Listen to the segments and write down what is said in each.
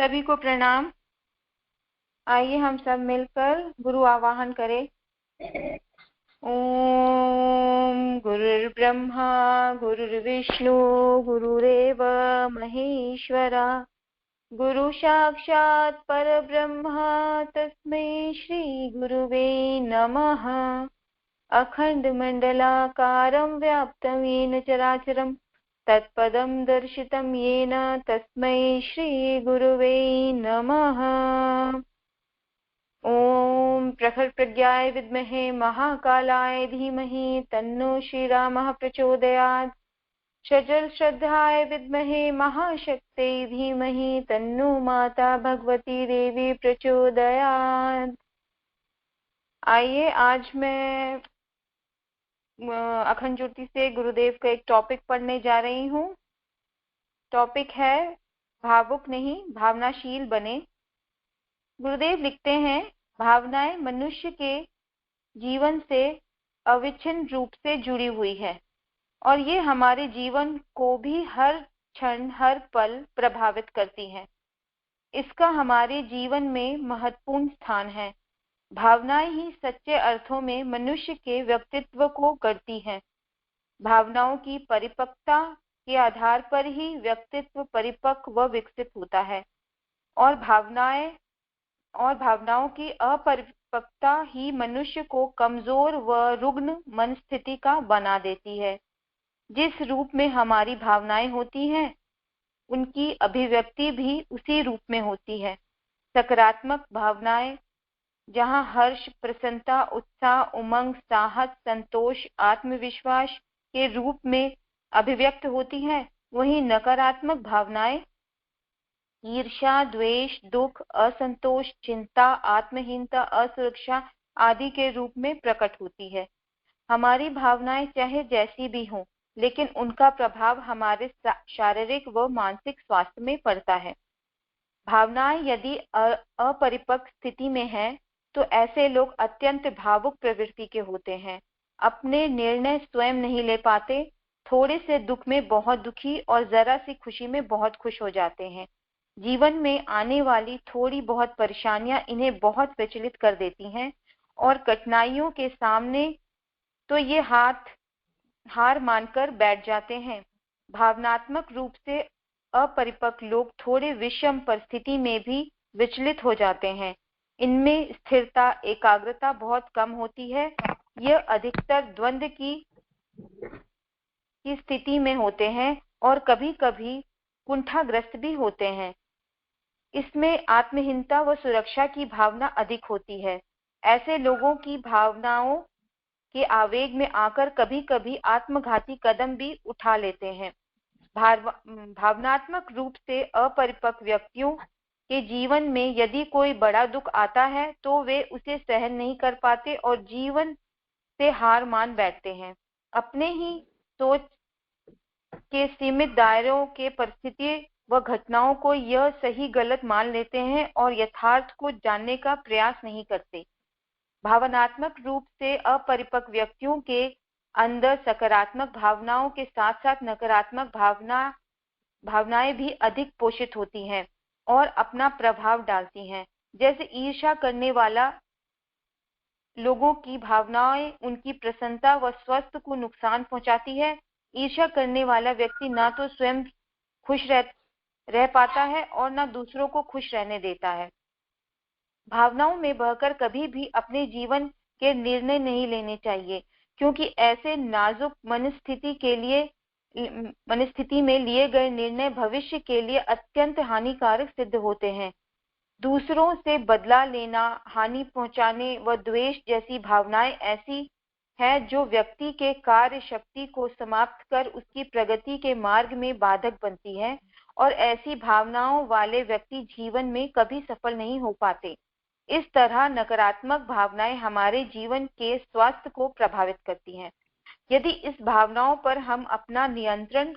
सभी को प्रणाम। आइए हम सब मिलकर गुरु आवाहन करें। ओम गुरुर्ब्रह्मा गुरुर्विष्णु गुरुरेव महेश्वरा गुरु साक्षात् परब्रह्म तस्मै श्री गुरुवे नमः। अखण्डमण्डलाकारं व्याप्तं येन चराचरं तत्पदं दर्शितं येन तस्मै श्रीगुरुवे नमः। ॐ प्रखरप्रज्ञाय विद्महे महाकालाय धीमहि तन्नो श्रीरामः प्रचोदयात्। सजलश्रद्धाय विद्महे महाशक्त्यै धीमहि तन्नो माता भगवती देवी प्रचोदयात्। आइए आज मैं अखंड ज्योति से गुरुदेव का एक टॉपिक पढ़ने जा रही हूँ। टॉपिक है भावुक नहीं भावनाशील बने। गुरुदेव लिखते हैं, भावनाएं मनुष्य के जीवन से अविच्छिन्न रूप से जुड़ी हुई है और ये हमारे जीवन को भी हर क्षण हर पल प्रभावित करती हैं। इसका हमारे जीवन में महत्वपूर्ण स्थान है। भावनाएं ही सच्चे अर्थों में मनुष्य के व्यक्तित्व को गढ़ती हैं। भावनाओं की परिपक्वता के आधार पर ही व्यक्तित्व परिपक्व व विकसित होता है और भावनाओं की अपरिपक्वता ही मनुष्य को कमजोर व रुग्ण मन स्थिति का बना देती है। जिस रूप में हमारी भावनाएं होती हैं, उनकी अभिव्यक्ति भी उसी रूप में होती है। सकारात्मक भावनाएं जहां हर्ष, प्रसन्नता, उत्साह, उमंग, साहस, संतोष, आत्मविश्वास के रूप में अभिव्यक्त होती हैं, वहीं नकारात्मक भावनाएं ईर्ष्या, द्वेष, दुख, असंतोष, चिंता, आत्महीनता, असुरक्षा आदि के रूप में प्रकट होती है। हमारी भावनाएं चाहे जैसी भी हों, लेकिन उनका प्रभाव हमारे शारीरिक व मानसिक स्वास्थ्य में पड़ता है। भावनाएं यदि अपरिपक्व स्थिति में है तो ऐसे लोग अत्यंत भावुक प्रवृत्ति के होते हैं। अपने निर्णय स्वयं नहीं ले पाते, थोड़े से दुख में बहुत दुखी और जरा सी खुशी में बहुत खुश हो जाते हैं। जीवन में आने वाली थोड़ी बहुत परेशानियां इन्हें बहुत विचलित कर देती हैं और कठिनाइयों के सामने तो ये हार मानकर बैठ जाते हैं। भावनात्मक रूप से अपरिपक्व लोग थोड़े विषम परिस्थिति में भी विचलित हो जाते हैं। इनमें स्थिरता, एकाग्रता बहुत कम होती है। यह अधिकतर द्वंद्व की स्थिति में होते हैं और कभी-कभी कुंठाग्रस्त भी होते हैं। इसमें आत्महीनता व सुरक्षा की भावना अधिक होती है। ऐसे लोगों की भावनाओं के आवेग में आकर कभी-कभी आत्मघाती कदम भी उठा लेते हैं। भावनात्मक रूप से अपरिपक्व व्यक्तियों के जीवन में यदि कोई बड़ा दुख आता है तो वे उसे सहन नहीं कर पाते और जीवन से हार मान बैठते हैं। अपने ही सोच के सीमित दायरों के परिस्थिति व घटनाओं को यह सही गलत मान लेते हैं और यथार्थ को जानने का प्रयास नहीं करते। भावनात्मक रूप से अपरिपक्व व्यक्तियों के अंदर सकारात्मक भावनाओं के साथ साथ नकारात्मक भावनाएं भी अधिक पोषित होती हैं और अपना प्रभाव डालती हैं। जैसे ईर्ष्या करने वाला लोगों की भावनाएं उनकी प्रसन्नता व स्वास्थ्य को नुकसान पहुंचाती है। ईर्ष्या करने वाला व्यक्ति ना तो स्वयं खुश रह पाता है और ना दूसरों को खुश रहने देता है। भावनाओं में बहकर कभी भी अपने जीवन के निर्णय नहीं लेने चाहिए, क्योंकि ऐसे नाजुक मनस्थिति में लिए गए निर्णय भविष्य के लिए अत्यंत हानिकारक सिद्ध होते हैं। दूसरों से बदला लेना, हानि पहुंचाने व द्वेष जैसी भावनाएं ऐसी है जो व्यक्ति के कार्य शक्ति को समाप्त कर उसकी प्रगति के मार्ग में बाधक बनती है और ऐसी भावनाओं वाले व्यक्ति जीवन में कभी सफल नहीं हो पाते। इस तरह नकारात्मक भावनाएं हमारे जीवन के स्वास्थ्य को प्रभावित करती हैं। यदि इस भावनाओं पर हम अपना नियंत्रण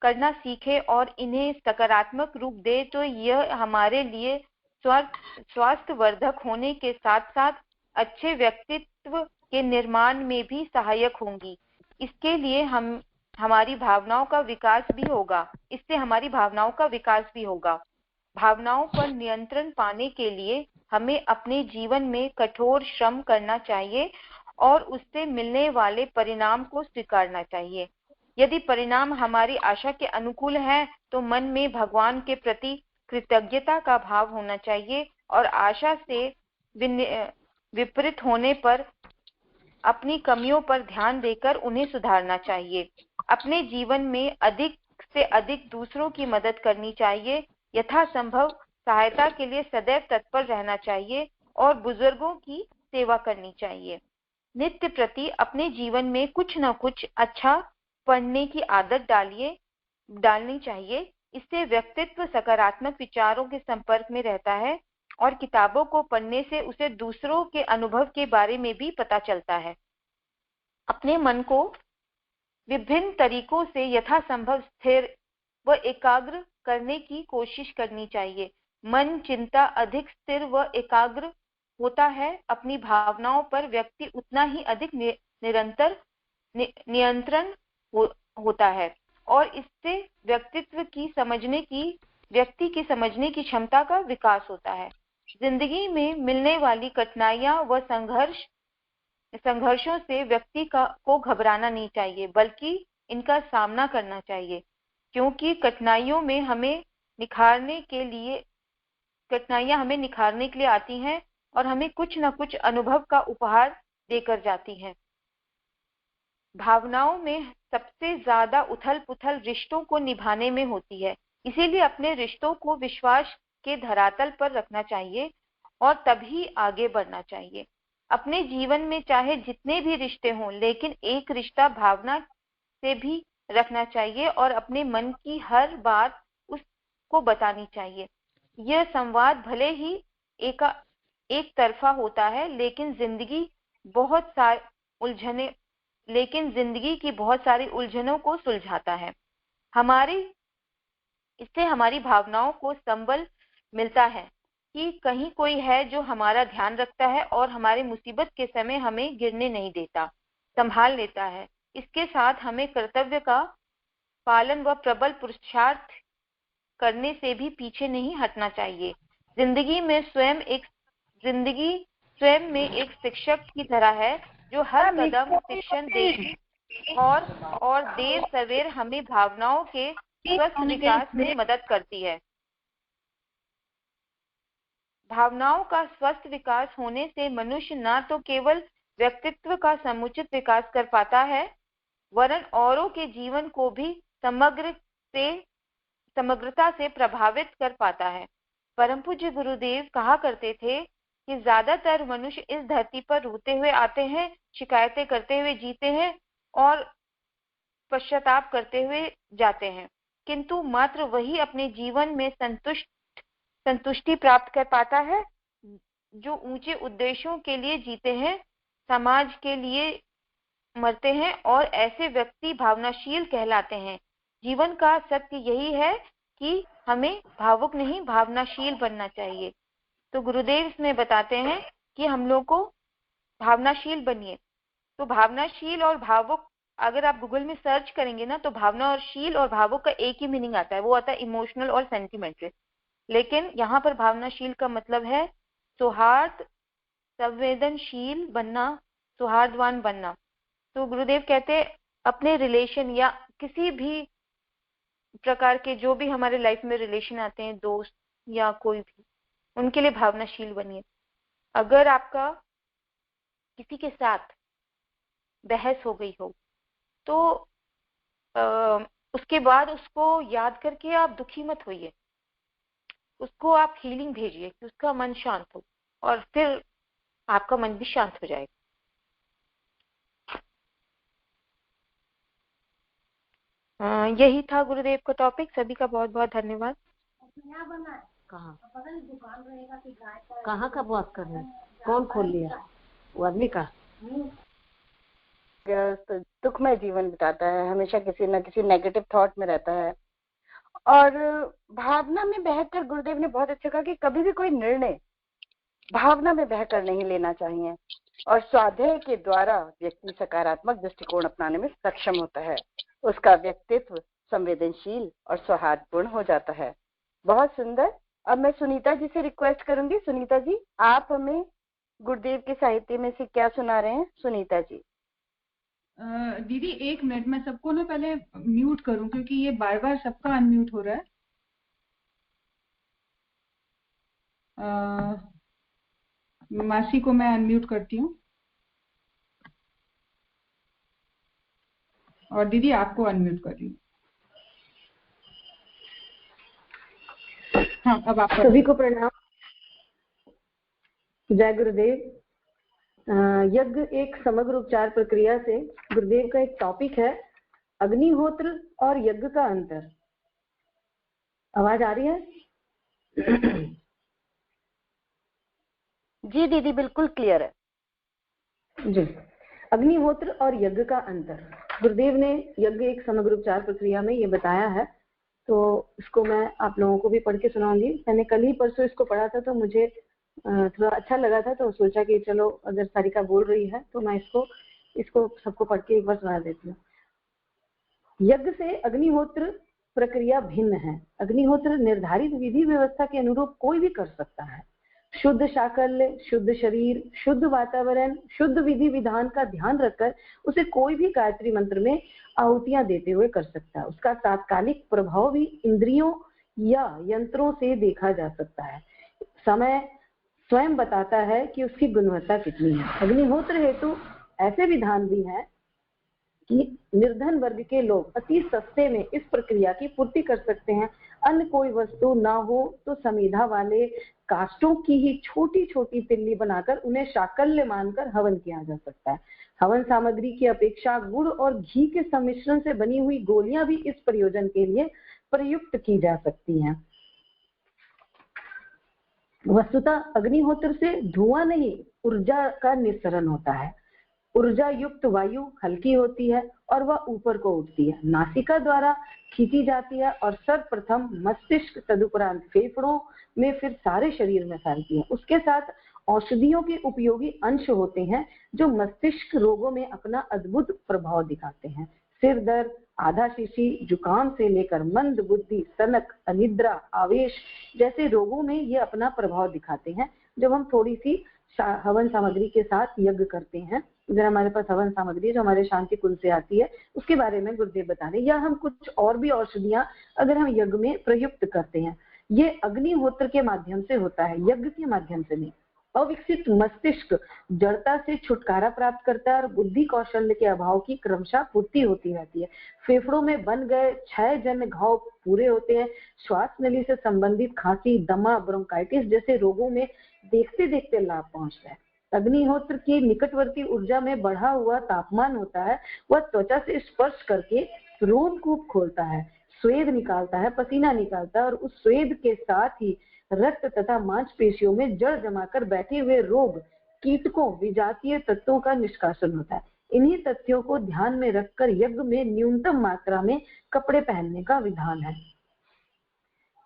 करना सीखें और इन्हें सकारात्मक रूप दे तो यह हमारे लिए स्वास्थ्यवर्धक होने के साथ साथ अच्छे व्यक्तित्व के निर्माण में भी सहायक होंगी। इसके लिए हमारी भावनाओं का विकास भी होगा। भावनाओं पर नियंत्रण पाने के लिए हमें अपने जीवन में कठोर श्रम करना चाहिए और उससे मिलने वाले परिणाम को स्वीकारना चाहिए। यदि परिणाम हमारी आशा के अनुकूल है तो मन में भगवान के प्रति कृतज्ञता का भाव होना चाहिए और आशा से विपरीत होने पर अपनी कमियों पर ध्यान देकर उन्हें सुधारना चाहिए। अपने जीवन में अधिक से अधिक दूसरों की मदद करनी चाहिए, यथासंभव सहायता के लिए सदैव तत्पर रहना चाहिए और बुजुर्गों की सेवा करनी चाहिए। नित्य प्रति अपने जीवन में कुछ न कुछ अच्छा पढ़ने की आदत डालनी चाहिए। इससे व्यक्तित्व सकारात्मक विचारों के संपर्क में रहता है और किताबों को पढ़ने से उसे दूसरों के अनुभव के बारे में भी पता चलता है। अपने मन को विभिन्न तरीकों से यथासंभव स्थिर व एकाग्र करने की कोशिश करनी चाहिए। मन चिंता अधिक स्थिर व एकाग्र होता है, अपनी भावनाओं पर व्यक्ति उतना ही अधिक नियंत्रण होता है और इससे व्यक्ति की समझने की क्षमता का विकास होता है। जिंदगी में मिलने वाली कठिनाइयां व संघर्षों से व्यक्ति को घबराना नहीं चाहिए, बल्कि इनका सामना करना चाहिए, क्योंकि कठिनाइयां हमें निखारने के लिए आती हैं और हमें कुछ न कुछ अनुभव का उपहार देकर जाती हैं। भावनाओं में सबसे ज्यादा उथल-पुथल रिश्तों को निभाने में होती है, इसीलिए अपने रिश्तों को विश्वास के धरातल पर रखना चाहिए और तभी आगे बढ़ना चाहिए। अपने जीवन में चाहे जितने भी रिश्ते हों, लेकिन एक रिश्ता भावना से भी रखना चाहिए और अपने मन की हर बात उसको बतानी चाहिए। यह संवाद भले ही एक तरफा होता है, लेकिन जिंदगी की बहुत सारी उलझनों को सुलझाता है। इससे हमारी भावनाओं को संबल मिलता है कि कहीं कोई है जो हमारा ध्यान रखता है और हमारी मुसीबत के समय हमें गिरने नहीं देता, संभाल लेता है। इसके साथ हमें कर्तव्य का पालन व प्रबल पुरुषार्थ करने से भी पीछे नहीं हटना चाहिए। जिंदगी स्वयं में एक शिक्षक की तरह है जो हर कदम शिक्षण देगी और देर सवेर हमें भावनाओं के स्वस्थ विकास में मदद करती है। भावनाओं का स्वस्थ विकास होने से मनुष्य न तो केवल व्यक्तित्व का समुचित विकास कर पाता है, वरन औरों के जीवन को भी समग्रता से प्रभावित कर पाता है। परम पूज्य गुरुदेव कहा करते थे कि ज्यादातर मनुष्य इस धरती पर रोते हुए आते हैं, शिकायतें करते हुए जीते हैं और पश्चाताप करते हुए जाते हैं, किंतु मात्र वही अपने जीवन में संतुष्टि प्राप्त कर पाता है जो ऊंचे उद्देश्यों के लिए जीते हैं, समाज के लिए मरते हैं, और ऐसे व्यक्ति भावनाशील कहलाते हैं। जीवन का सत्य यही है कि हमें भावुक नहीं भावनाशील बनना चाहिए। तो गुरुदेव इसमें बताते हैं कि हम लोग को भावनाशील बनिए। तो भावनाशील और भावुक अगर आप गूगल में सर्च करेंगे ना, तो भावना और शील और भावुक का एक ही मीनिंग आता है, वो आता है इमोशनल और सेंटिमेंटल। लेकिन यहाँ पर भावनाशील का मतलब है सौहार्द, संवेदनशील बनना, सौहार्दवान बनना। तो गुरुदेव कहते हैं अपने रिलेशन या किसी भी प्रकार के जो भी हमारे लाइफ में रिलेशन आते हैं, दोस्त या कोई भी, उनके लिए भावनाशील बनिए। अगर आपका किसी के साथ बहस हो गई हो तो उसके बाद उसको याद करके आप दुखी मत होइए, उसको आप हीलिंग भेजिए कि उसका मन शांत हो और फिर आपका मन भी शांत हो जाएगा। यही था गुरुदेव का टॉपिक। सभी का बहुत बहुत धन्यवाद। कहाँ का बात कर रहे हैं? कौन खोल लिया? वो आदमी का दुखमय जीवन बिताता है, हमेशा किसी न किसी नेगेटिव थॉट में रहता है। और भावना में बहकर गुरुदेव ने बहुत अच्छा कहा कि कभी भी कोई निर्णय भावना में बहकर नहीं लेना चाहिए और स्वाध्याय के द्वारा व्यक्ति सकारात्मक दृष्टिकोण अपनाने में सक्षम होता है। उसका व्यक्तित्व संवेदनशील और सौहार्दपूर्ण हो जाता है। बहुत सुंदर अब मैं सुनीता जी से रिक्वेस्ट करूंगी। सुनीता जी, आप हमें गुरुदेव के साहित्य में से क्या सुना रहे हैं? सुनीता जी। दीदी 1 मिनट, मैं सबको ना पहले म्यूट करूं क्योंकि ये बार बार सबका अनम्यूट हो रहा है। मासी को मैं अनम्यूट करती हूँ और दीदी आपको अनम्यूट कर रही हूँ। हाँ, अब आप सभी को प्रणाम। जय गुरुदेव। यज्ञ एक समग्र उपचार प्रक्रिया से गुरुदेव का एक टॉपिक है अग्निहोत्र और यज्ञ का अंतर। आवाज आ रही है? जी दीदी, बिल्कुल क्लियर है जी। अग्निहोत्र और यज्ञ का अंतर, गुरुदेव ने यज्ञ एक समग्र उपचार प्रक्रिया में ये बताया है, तो इसको मैं आप लोगों को भी पढ़ के सुनाऊंगी। मैंने कल ही परसों इसको पढ़ा था तो मुझे थोड़ा अच्छा लगा था, तो सोचा कि चलो अगर सारिका बोल रही है तो मैं इसको सबको पढ़ के एक बार सुना देती हूँ। यज्ञ से अग्निहोत्र प्रक्रिया भिन्न है। अग्निहोत्र निर्धारित विधि व्यवस्था के अनुरूप कोई भी कर सकता है। शुद्ध साकल्य, शुद्ध शरीर, शुद्ध वातावरण, शुद्ध विधि विधान का ध्यान रखकर उसे कोई भी गायत्री मंत्र में आहुतियां देते हुए कर सकता है। उसका तात्कालिक प्रभाव भी इंद्रियों या यंत्रों से देखा जा सकता है। समय स्वयं बताता है कि उसकी गुणवत्ता कितनी है। अग्निहोत्र हेतु ऐसे विधान भी हैं कि निर्धन वर्ग के लोग अति सस्ते में इस प्रक्रिया की पूर्ति कर सकते हैं। अन्य कोई वस्तु ना हो तो समीधा वाले काष्ठों की ही छोटी छोटी तिल्ली बनाकर उन्हें शाकल्य मानकर हवन किया जा सकता है। हवन सामग्री की अपेक्षा गुड़ और घी के सम्मिश्रण से बनी हुई गोलियां भी इस प्रयोजन के लिए प्रयुक्त की जा सकती हैं। वस्तुतः अग्निहोत्र से धुआं नहीं, ऊर्जा का निस्सरण होता है। ऊर्जा युक्त वायु हल्की होती है और वह ऊपर को उठती है, नासिका द्वारा खींची जाती है और सर्वप्रथम मस्तिष्क, तदुपरांत फेफड़ों में, फिर सारे शरीर में फैलती है। उसके साथ औषधियों के उपयोगी अंश होते हैं जो मस्तिष्क रोगों में अपना अद्भुत प्रभाव दिखाते हैं। सिर दर्द, आधा शीशी, जुकाम से लेकर मंद बुद्धि, सनक, अनिद्रा, आवेश जैसे रोगों में ये अपना प्रभाव दिखाते हैं जब हम थोड़ी सी हवन सामग्री के साथ यज्ञ करते हैं। इधर हमारे पास हवन सामग्री जो हमारे शांति कुंज से आती है, उसके बारे में गुरुदेव बता रहे हैं। या हम कुछ और भी औषधियां अगर हम यज्ञ में प्रयुक्त करते हैं, ये अग्निहोत्र के माध्यम से होता है, यज्ञ के माध्यम से नहीं। अविकसित मस्तिष्क जड़ता से छुटकारा प्राप्त करता है और बुद्धि कौशल्य के अभाव की क्रमशः पूर्ति होती रहती है। फेफड़ों में बन गए क्षयजन्य घाव पूरे होते हैं। श्वास नली से संबंधित खांसी, दमा, ब्रोंकाइटिस जैसे रोगों में देखते देखते लाभ पहुंचता है। अग्निहोत्र की निकटवर्ती ऊर्जा में बढ़ा हुआ तापमान होता है, वह त्वचा से स्पर्श करके रोमकूप खोलता है, स्वेद निकालता है, पसीना निकालता है और उस स्वेद के साथ ही रक्त तथा मांसपेशियों में जड़ जमाकर बैठे हुए रोग, कीटकों, विजातीय तत्वों का निष्कासन होता है। इन्हीं तथ्यों को ध्यान में रखकर यज्ञ में न्यूनतम मात्रा में कपड़े पहनने का विधान है।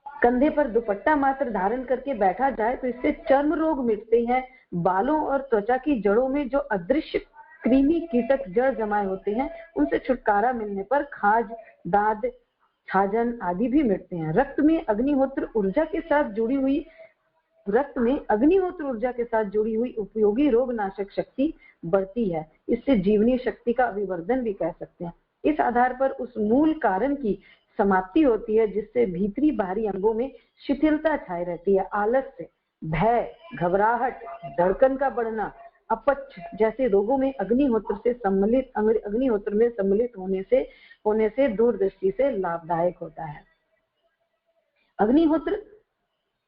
कंधे पर दुपट्टा मात्र धारण करके बैठा जाए तो इससे चर्म रोग मिटते हैं। बालों और त्वचा की जड़ों में जो अदृश्य कृमि कीटक जड़ जमाए होते हैं, उनसे छुटकारा मिलने पर खाज, दाद, छाजन आदि भी मिटते हैं। रक्त में अग्निहोत्र ऊर्जा के साथ जुड़ी हुई उपयोगी रोग नाशक शक्ति बढ़ती है। इससे जीवनी शक्ति का अभिवर्धन भी कह सकते हैं। इस आधार पर उस मूल कारण की समाप्ति होती है जिससे भीतरी बाहरी अंगों में शिथिलता छाई रहती है। आलस्य, भय, घबराहट, धड़कन का बढ़ना, अपच जैसे रोगों में अग्निहोत्र में सम्मिलित होने से दूरदृष्टि से लाभदायक होता है। अग्निहोत्र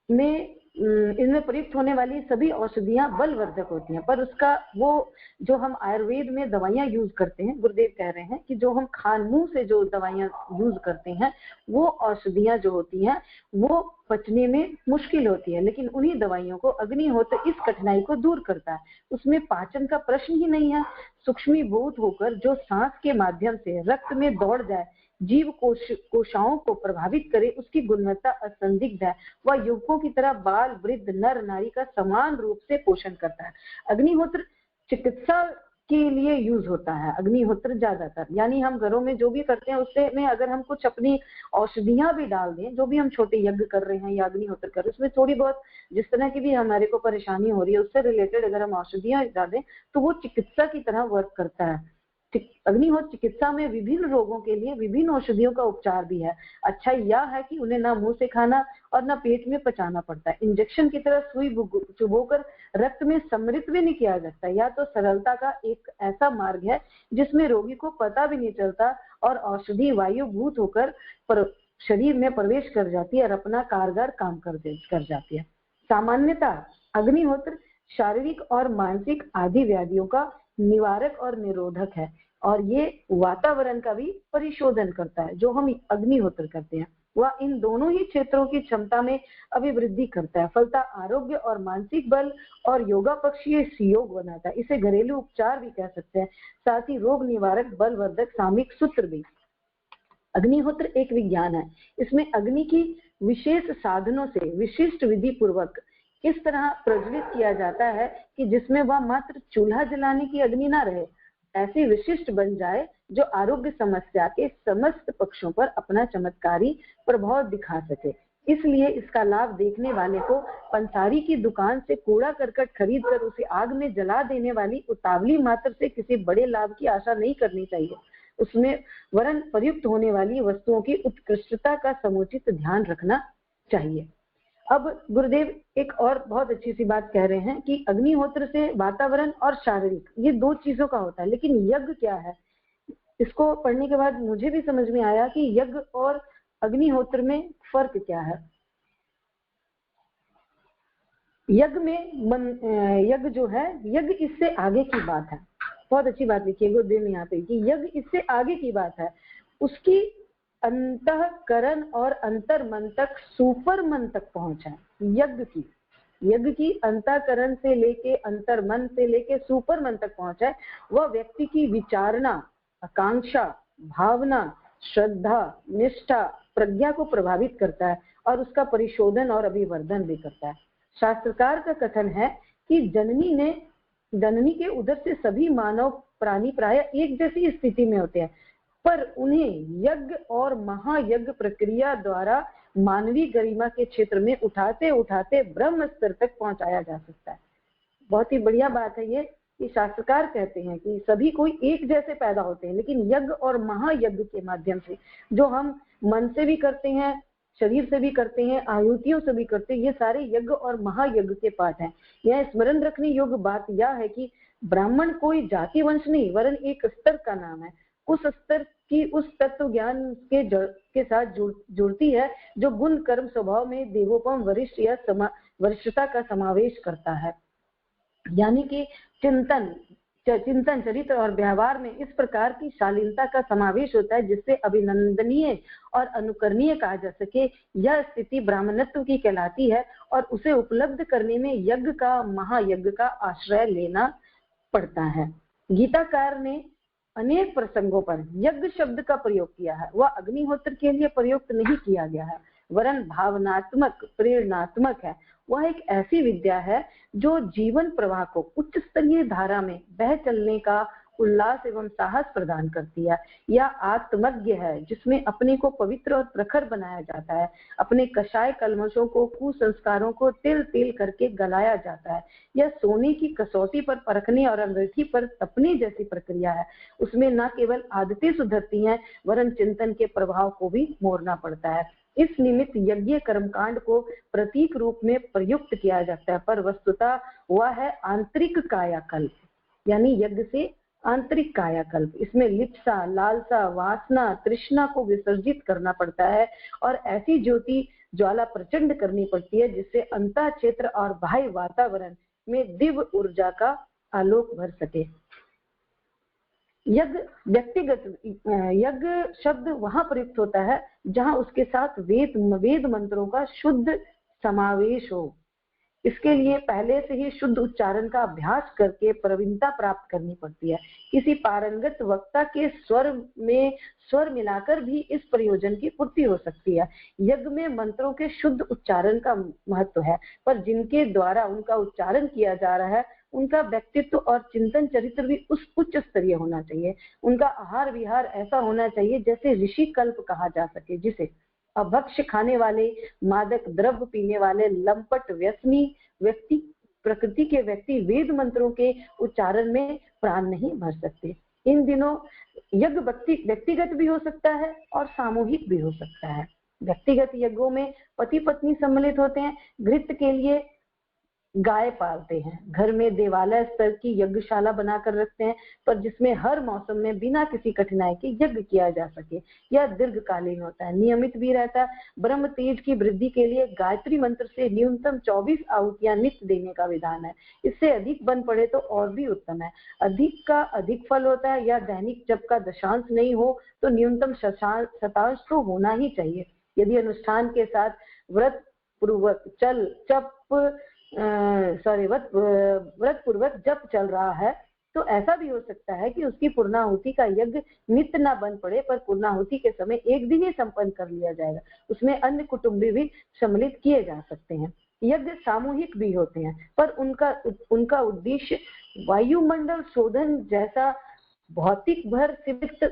में इनमें प्रयुक्त होने वाली सभी औषधियां बलवर्धक होती हैं, पर उसका वो जो हम आयुर्वेद में दवाइयां यूज करते हैं, गुरुदेव कह रहे हैं कि जो हम मुंह से जो दवाइयां यूज करते हैं, वो औषधियां जो होती हैं वो पचने में मुश्किल होती है, लेकिन उन्हीं दवाइयों को अग्निहोत्र इस कठिनाई को दूर करता है। उसमें पाचन का प्रश्न ही नहीं है। सूक्ष्मीभूत होकर जो सांस के माध्यम से रक्त में दौड़ जाए, जीव कोशाओं को प्रभावित करे, उसकी गुणवत्ता असंदिग्ध है। वह युवकों की तरह बाल, वृद्ध, नर, नारी का समान रूप से पोषण करता है। अग्निहोत्र चिकित्सा के लिए यूज होता है अग्निहोत्र ज्यादातर। यानी हम घरों में जो भी करते हैं उससे में अगर हम कुछ अपनी औषधियां भी डाल दें, जो भी हम छोटे यज्ञ कर रहे हैं या अग्निहोत्र कर रहे हैं, उसमें थोड़ी बहुत जिस तरह की भी हमारे को परेशानी हो रही है उससे रिलेटेड अगर हम औषधियां डाल दें तो वो चिकित्सा की तरह वर्क करता है। अग्निहोत्र चिकित्सा में विभिन्न रोगों के लिए विभिन्न औषधियों का उपचार भी है। अच्छा यह है कि उन्हें ना मुंह से खाना और ना पेट में पचाना पड़ता है। इंजेक्शन की तरह सुई चुभोकर रक्त में सम्मिलित भी नहीं किया जाता। या तो सरलता का एक ऐसा मार्ग है जिसमें रोगी को पता भी नहीं चलता और औषधि वायुभूत होकर शरीर में प्रवेश कर जाती है और अपना कारगर काम कर जाती है। सामान्यतः अग्निहोत्र शारीरिक और मानसिक आदि व्याधियों का निवारक और निरोधक है और ये वातावरण का भी परिशोधन करता है। जो हम अग्निहोत्र करते हैं वह इन दोनों ही क्षेत्रों की क्षमता में अभिवृद्धि करता है। फलता आरोग्य और मानसिक बल और योगा पक्षीय योग बनाता है। इसे घरेलू उपचार भी कह सकते हैं, साथ ही रोग निवारक बलवर्धक सामयिक सूत्र भी। अग्निहोत्र एक विज्ञान है। इसमें अग्नि की विशेष साधनों से विशिष्ट विधि पूर्वक इस तरह प्रज्वलित किया जाता है कि जिसमें वह मात्र चूल्हा जलाने की अग्नि ना रहे, ऐसी विशिष्ट बन जाए जो आरोग्य समस्या के समस्त पक्षों पर अपना चमत्कारी प्रभाव दिखा सके। इसलिए इसका लाभ देखने वाले को पंसारी की दुकान से कूड़ा करकट खरीद कर उसे आग में जला देने वाली उतावली मात्र से किसी बड़े लाभ की आशा नहीं करनी चाहिए। उसमें वरन प्रयुक्त होने वाली वस्तुओं की उत्कृष्टता का समुचित ध्यान रखना चाहिए। अब गुरुदेव एक और बहुत अच्छी सी बात कह रहे हैं कि अग्निहोत्र से वातावरण और शारीरिक ये दो चीजों का होता है, लेकिन यज्ञ क्या है? इसको पढ़ने के बाद मुझे भी समझ में आया कि यज्ञ और अग्निहोत्र में फर्क क्या है। यज्ञ में यज्ञ जो है, यज्ञ इससे आगे की बात है। बहुत अच्छी बात लिखी है गुरुदेव ने यहाँ पे कि यज्ञ इससे आगे की बात है। उसकी अंतःकरण और अंतर मन तक सुपर मन तक पहुंच है। यज्ञ की अंतःकरण से लेके अंतर मन से लेके सुपर मन तक पहुंच है। वह व्यक्ति की विचारणा, आकांक्षा, भावना, श्रद्धा, निष्ठा, प्रज्ञा को प्रभावित करता है और उसका परिशोधन और अभिवर्धन भी करता है। शास्त्रकार का कथन है कि जननी के उदर से सभी मानव प्राणी प्राय एक जैसी स्थिति में होते हैं, पर उन्हें यज्ञ और महायज्ञ प्रक्रिया द्वारा मानवीय गरिमा के क्षेत्र में उठाते उठाते ब्रह्म स्तर तक पहुंचाया जा सकता है। बहुत ही बढ़िया बात है ये कि शास्त्रकार कहते हैं कि सभी कोई एक जैसे पैदा होते हैं, लेकिन यज्ञ और महायज्ञ के माध्यम से जो हम मन से भी करते हैं, शरीर से भी करते हैं, आहुतियों से भी करते हैं, ये सारे यज्ञ और महायज्ञ के पाठ हैं। यह स्मरण रखने योग्य बात यह है कि ब्राह्मण कोई जाति वंश नहीं वरन एक स्तर का नाम है। उस स्तर की उस तत्व ज्ञान के साथ जुड़ती है जो गुण कर्म स्वभाव में देवोपम वरिष्ठ या वरिष्ठता का समावेश करता है। यानी कि चिंतन, चरित्र और व्यवहार में इस प्रकार की शालीनता का समावेश होता है जिससे अभिनंदनीय और अनुकरणीय कहा जा सके। यह स्थिति ब्राह्मणत्व की कहलाती है और उसे उपलब्ध करने में यज्ञ का, महायज्ञ का आश्रय लेना पड़ता है। गीताकार ने अनेक प्रसंगों पर यज्ञ शब्द का प्रयोग किया है। वह अग्निहोत्र के लिए प्रयुक्त नहीं किया गया है वरन भावनात्मक, प्रेरणात्मक है। वह एक ऐसी विद्या है जो जीवन प्रवाह को उच्च स्तरीय धारा में बह चलने का उल्लास एवं साहस प्रदान करती है। यह आत्मज्ञ है जिसमें अपने को पवित्र और प्रखर बनाया जाता है। अपने कषाय कलमशों को, कुसंस्कारों को तिल तिल करके गलाया जाता है। यह सोने की कसौटी पर परखने और अंगीठी पर तपने जैसी प्रक्रिया है। उसमें न केवल आदतें सुधरती हैं वरन चिंतन के प्रभाव को भी मोड़ना पड़ता है। इस निमित्त यज्ञ कर्मकांड को प्रतीक रूप में प्रयुक्त किया जाता है, पर वस्तुतः वह है आंतरिक कायाकल्प, यानी यज्ञ से आंतरिक कायाकल्प। इसमें लिप्सा, लालसा, वासना, तृष्णा को विसर्जित करना पड़ता है और ऐसी ज्योति ज्वाला प्रचंड करनी पड़ती है जिससे अंतः क्षेत्र और बाह्य वातावरण में दिव्य ऊर्जा का आलोक भर सके। यज्ञ शब्द वहां प्रयुक्त होता है जहां उसके साथ वेद मंत्रों का शुद्ध समावेश हो। इसके लिए पहले से ही शुद्ध उच्चारण का अभ्यास करके प्रवीणता प्राप्त करनी पड़ती है। किसी पारंगत वक्ता के स्वर में स्वर मिलाकर भी इस प्रयोजन की पूर्ति हो सकती है। यज्ञ में मंत्रों के शुद्ध उच्चारण का महत्व है, पर जिनके द्वारा उनका उच्चारण किया जा रहा है उनका व्यक्तित्व और चिंतन चरित्र भी उस उच्च स्तरीय होना चाहिए। उनका आहार विहार ऐसा होना चाहिए जैसे ऋषि कल्प कहा जा सके, जिसे अभक्ष्य खाने वाले, मादक द्रव्य पीने वाले, लंपट व्यसनी व्यक्ति, प्रकृति के व्यक्ति वेद मंत्रों के उच्चारण में प्राण नहीं भर सकते। इन दिनों यज्ञ व्यक्तिगत भी हो सकता है और सामूहिक भी हो सकता है। व्यक्तिगत यज्ञों में पति पत्नी सम्मिलित होते हैं, घृत के लिए गाय पालते हैं, घर में देवालय स्तर की यज्ञशाला बनाकर रखते हैं, पर जिसमें हर मौसम में बिना किसी कठिनाई के यज्ञ किया जा सके। यह दीर्घकालीन होता है, नियमित भी रहता है। ब्रह्म तेज की वृद्धि के लिए गायत्री मंत्र से न्यूनतम 24 आहुतियां नित्य देने का विधान है। इससे अधिक बन पड़े तो और भी उत्तम है। अधिक का अधिक फल होता है। या दैनिक जप का दशांश नहीं हो तो न्यूनतम शतांश तो होना ही चाहिए। यदि अनुष्ठान के साथ व्रत पूर्वक व्रत पूर्वक जप चल रहा है तो ऐसा भी हो सकता है कि उसकी पूर्णाहुति का यज्ञ नित्य न बन पड़े, पर पूर्णाहुति के समय एक दिन ही संपन्न कर लिया जाएगा। उसमें अन्य कुटुंबी भी सम्मिलित किए जा सकते हैं। यज्ञ सामूहिक भी होते हैं, पर उनका उद्देश्य वायुमंडल शोधन जैसा भौतिक भर सीमित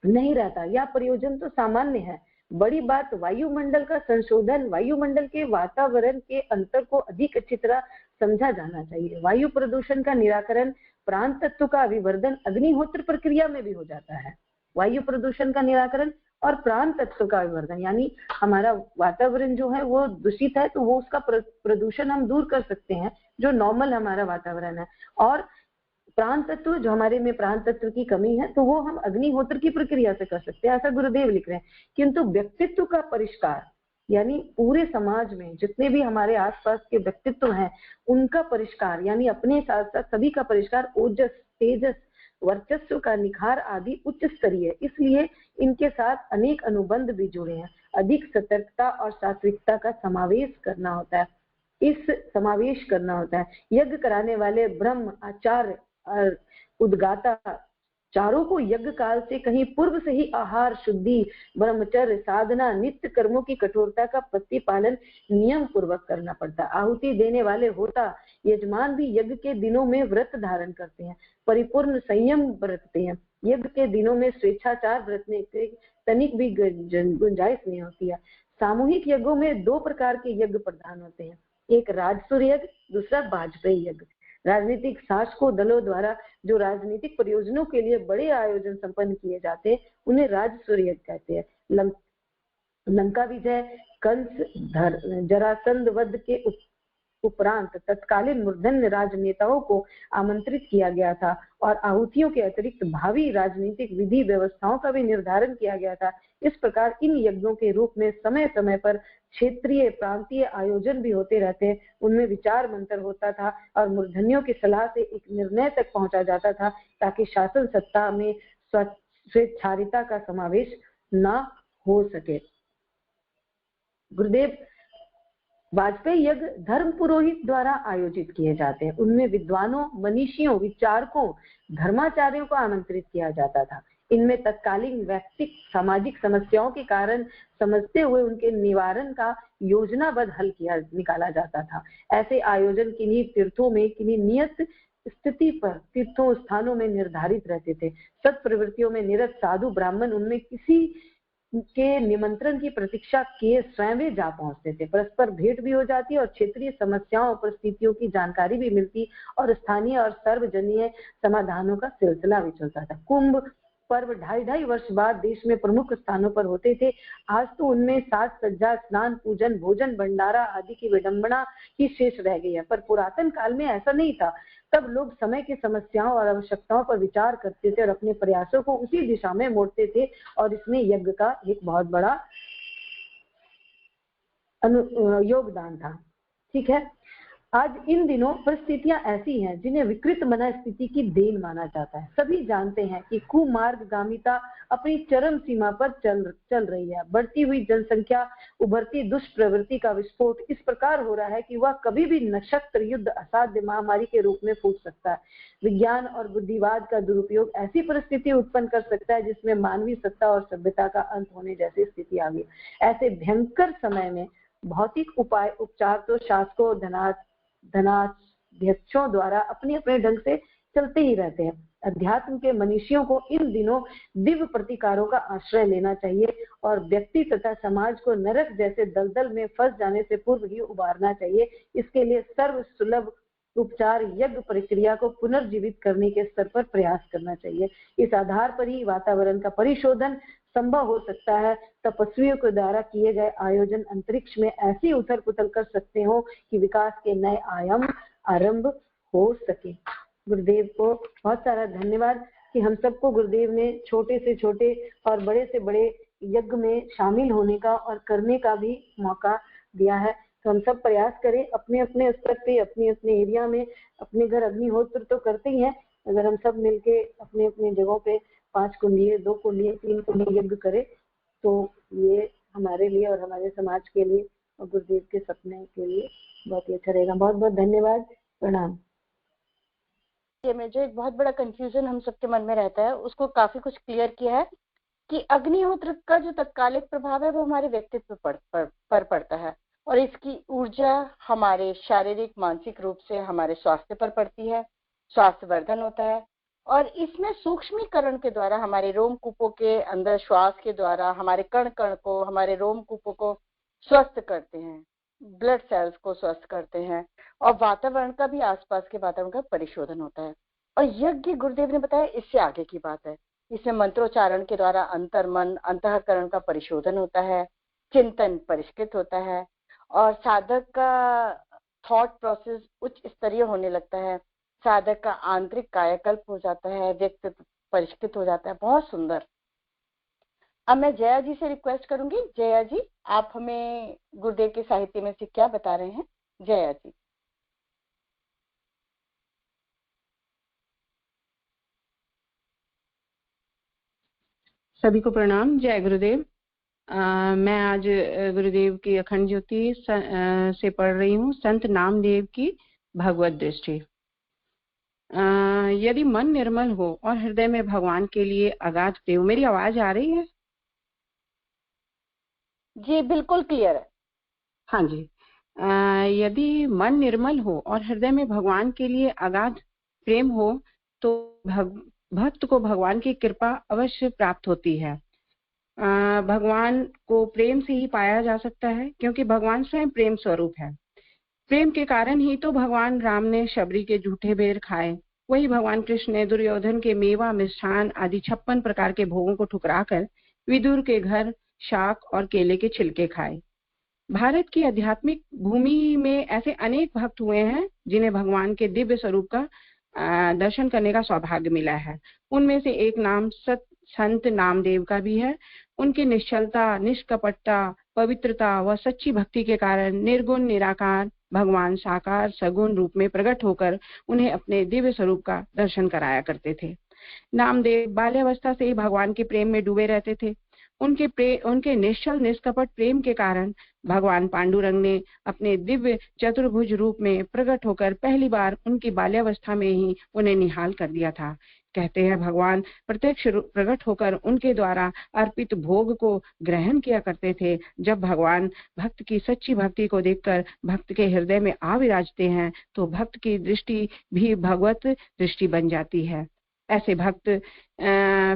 नहीं रहता। यह प्रयोजन तो सामान्य है। बड़ी बात वायुमंडल का संशोधन, वायुमंडल के वातावरण के अंतर को अधिक अच्छी तरह समझा जाना चाहिए। वायु प्रदूषण का निराकरण, प्राण तत्व का विवर्धन अग्निहोत्र प्रक्रिया में भी हो जाता है। वायु प्रदूषण का निराकरण और प्राण तत्व का विवर्धन, यानी हमारा वातावरण जो है वो दूषित है तो वो उसका प्रदूषण हम दूर कर सकते हैं, जो नॉर्मल हमारा वातावरण है। और प्राण तत्व, जो हमारे में प्राण तत्व की कमी है तो वो हम अग्निहोत्र की प्रक्रिया से कर सकते हैं, ऐसा गुरुदेव लिख रहे हैं। किंतु व्यक्तित्व का परिष्कार, यानी पूरे समाज में जितने भी हमारे आसपास के व्यक्तित्व हैं उनका परिष्कार, यानी अपने साथ साथ सभी का परिष्कार, ओजस, तेजस, वर्चस्व का निखार आदि उच्च स्तरीय। इसलिए इनके साथ अनेक अनुबंध भी जुड़े हैं। अधिक सतर्कता और सात्विकता का समावेश करना होता है। यज्ञ कराने वाले ब्रह्म, आचार्य और उद्गाता चारों को यज्ञ काल से कहीं पूर्व से ही आहार शुद्धि, ब्रह्मचर्य, साधना, नित्य कर्मों की कठोरता का प्रतिपालन नियम पूर्वक करना पड़ता है। आहुति देने वाले होता यजमान भी यज्ञ के दिनों में व्रत धारण करते हैं, परिपूर्ण संयम बरतते हैं। यज्ञ के दिनों में स्वेच्छाचार बरतने के तनिक भी गुंजाइश नहीं होती है। सामूहिक यज्ञों में 2 प्रकार के यज्ञ प्रधान होते हैं, एक राजसूय यज्ञ, दूसरा वाजपेयी यज्ञ। राजनीतिक शासकों दलों द्वारा जो राजनीतिक प्रयोजनों के लिए बड़े आयोजन संपन्न किए जाते हैं उन्हें राजसूय यज्ञ कहते हैं। लंका विजय, कंस जरासंध वध के उपरांत तत्कालीन मूर्धन्य राजनेताओं को आमंत्रित किया गया था और आहुतियों के अतिरिक्त भावी राजनीतिक विधि व्यवस्थाओं का भी निर्धारण किया गया था। इस प्रकार इन यज्ञों के रूप में समय समय पर क्षेत्रीय प्रांतीय आयोजन भी होते रहते हैं। उनमें विचार मंत्र होता था और मूर्धन्यों की सलाह से एक निर्णय तक पहुंचा जाता था ताकि शासन सत्ता में स्वेच्छाचारिता का समावेश न हो सके। गुरुदेव, वाजपेयी यज्ञ धर्म पुरोहित द्वारा आयोजित किए जाते हैं। उनमें विद्वानों, मनीषियों, विचारकों, धर्माचार्यों को आमंत्रित किया जाता था। इनमें तत्कालीन वैयक्तिक सामाजिक समस्याओं के कारण समझते हुए उनके निवारण का योजनाबद्ध हल निकाला जाता था। ऐसे आयोजन किन्हीं तीर्थों में किन्हीं नियत स्थिति पर तीर्थों स्थानों में निर्धारित रहते थे। सत प्रवृत्तियों में निरत साधु ब्राह्मण उनमें किसी के निमंत्रण की प्रतीक्षा किए स्वयं वे जा पहुंचते थे। परस्पर भेंट भी हो जाती और क्षेत्रीय समस्याओं और परिस्थितियों की जानकारी भी मिलती और स्थानीय और सर्वजनीय समाधानों का सिलसिला भी चलता था। कुंभ पर्व 2.5 वर्ष बाद देश में प्रमुख स्थानों पर होते थे। आज तो उनमें साज सज्जा, स्नान, पूजन, भोजन, भंडारा आदि की विडंबना ही शेष रह गई है, पर पुरातन काल में ऐसा नहीं था। तब लोग समय की समस्याओं और आवश्यकताओं पर विचार करते थे और अपने प्रयासों को उसी दिशा में मोड़ते थे और इसमें यज्ञ का एक बहुत बड़ा योगदान था। ठीक है, आज इन दिनों परिस्थितियां ऐसी हैं जिन्हें विकृत मनस्थिति की देन माना जाता है। सभी जानते हैं कि कुमार्गगामिता अपनी चरम सीमा पर चल रही है। बढ़ती हुई जनसंख्या, उभरती दुष्प्रवृत्ति का विस्फोट इस प्रकार हो रहा है कि वह कभी भी नक्षत्र युद्ध, असाध्य महामारी के रूप में फूट सकता है। विज्ञान और बुद्धिवाद का दुरुपयोग ऐसी परिस्थिति उत्पन्न कर सकता है जिसमें मानवीय सत्ता और सभ्यता का अंत होने जैसी स्थिति आ गई। ऐसे भयंकर समय में भौतिक उपचार तो शासकों, अध्यक्षों द्वारा अपने अपने ढंग से चलते ही रहते हैं। अध्यात्म के मनुष्यों को इन दिनों दिव्य प्रतिकारों का आश्रय लेना चाहिए और व्यक्ति तथा समाज को नरक जैसे दलदल में फंस जाने से पूर्व ही उबारना चाहिए। इसके लिए सर्व सुलभ उपचार यज्ञ प्रक्रिया को पुनर्जीवित करने के स्तर पर प्रयास करना चाहिए। इस आधार पर ही वातावरण का परिशोधन संभव हो सकता है। तपस्वियों के द्वारा किए गए आयोजन अंतरिक्ष में ऐसी उथल पुथल कर सकते हो कि विकास के नए आयाम आरंभ हो सके। गुरुदेव को बहुत सारा धन्यवाद कि हम सबको गुरुदेव ने छोटे से छोटे और बड़े से बड़े यज्ञ में शामिल होने का और करने का भी मौका दिया है। तो हम सब प्रयास करें अपने अपने स्तर पे, अपने अपने एरिया में, अपने घर अग्निहोत्र तो करते ही हैं, अगर हम सब मिलके अपने अपने जगहों पे 5 कुंडली, 2 कुंडली, 3 कुंडली यज्ञ करें तो ये हमारे लिए और हमारे समाज के लिए और गुरुदेव के सपने के लिए बहुत ही अच्छा रहेगा। बहुत बहुत धन्यवाद। प्रणाम। ये में जो एक बहुत बड़ा कंफ्यूजन हम सबके मन में रहता है उसको काफी कुछ क्लियर किया है कि अग्निहोत्र का जो तत्कालिक प्रभाव है वो हमारे व्यक्तित्व पर पड़ता है और इसकी ऊर्जा हमारे शारीरिक मानसिक रूप से हमारे स्वास्थ्य पर पड़ती है, स्वास्थ्य वर्धन होता है और इसमें सूक्ष्मीकरण के द्वारा हमारे रोमकूपों के अंदर श्वास के द्वारा हमारे कण कण को, हमारे रोमकूपों को स्वस्थ करते हैं, ब्लड सेल्स को स्वस्थ करते हैं और वातावरण का भी, आसपास के वातावरण का परिशोधन होता है। और यज्ञ गुरुदेव ने बताया इससे आगे की बात है। इसमें मंत्रोच्चारण के द्वारा अंतर्मन अंतःकरण का परिशोधन होता है, चिंतन परिष्कृत होता है और साधक का थॉट प्रोसेस उच्च स्तरीय होने लगता है, साधक का आंतरिक कायाकल्प हो जाता है, व्यक्तित्व परिष्कृत हो जाता है। बहुत सुंदर। अब मैं जया जी से रिक्वेस्ट करूंगी, जया जी आप हमें गुरुदेव के साहित्य में से क्या बता रहे हैं। जया जी। सभी को प्रणाम। जय गुरुदेव। मैं आज गुरुदेव की अखंड ज्योति से पढ़ रही हूँ संत नामदेव की भगवत दृष्टि। यदि मन निर्मल हो और हृदय में भगवान के लिए अगाध प्रेम। मेरी आवाज आ रही है? जी बिल्कुल क्लियर है। हाँ जी। यदि मन निर्मल हो और हृदय में भगवान के लिए अगाध प्रेम हो तो भक्त को भगवान की कृपा अवश्य प्राप्त होती है। भगवान को प्रेम से ही पाया जा सकता है क्योंकि भगवान स्वयं प्रेम स्वरूप है। प्रेम के कारण ही तो भगवान राम ने शबरी के झूठे बेर खाए, वही भगवान कृष्ण ने दुर्योधन के मेवा मिष्ठान आदि 56 प्रकार के भोगों को ठुकराकर विदुर के घर शाक और केले के छिलके खाए। भारत की आध्यात्मिक भूमि में ऐसे अनेक भक्त हुए हैं जिन्हें भगवान के दिव्य स्वरूप का दर्शन करने का सौभाग्य मिला है। उनमें से एक नाम संत नामदेव का भी है। उनकी निश्चलता, निष्कपटता, पवित्रता व सच्ची भक्ति के कारण निर्गुण निराकार भगवान साकार सगुण रूप में प्रकट होकर उन्हें अपने दिव्य स्वरूप का दर्शन कराया करते थे। नामदेव बाल्यावस्था से ही भगवान के प्रेम में डूबे रहते थे। उनके निश्चल निष्कपट प्रेम के कारण भगवान पांडुरंग ने अपने दिव्य चतुर्भुज रूप में प्रकट होकर पहली बार उनकी बाल्यावस्था में ही उन्हें निहाल कर दिया था। कहते हैं भगवान प्रत्यक्ष प्रकट होकर उनके द्वारा अर्पित भोग को ग्रहण किया करते थे। जब भगवान भक्त की सच्ची भक्ति को देखकर भक्त के हृदय में आ विराजते हैं तो भक्त की दृष्टि भी भगवत दृष्टि बन जाती है। ऐसे भक्त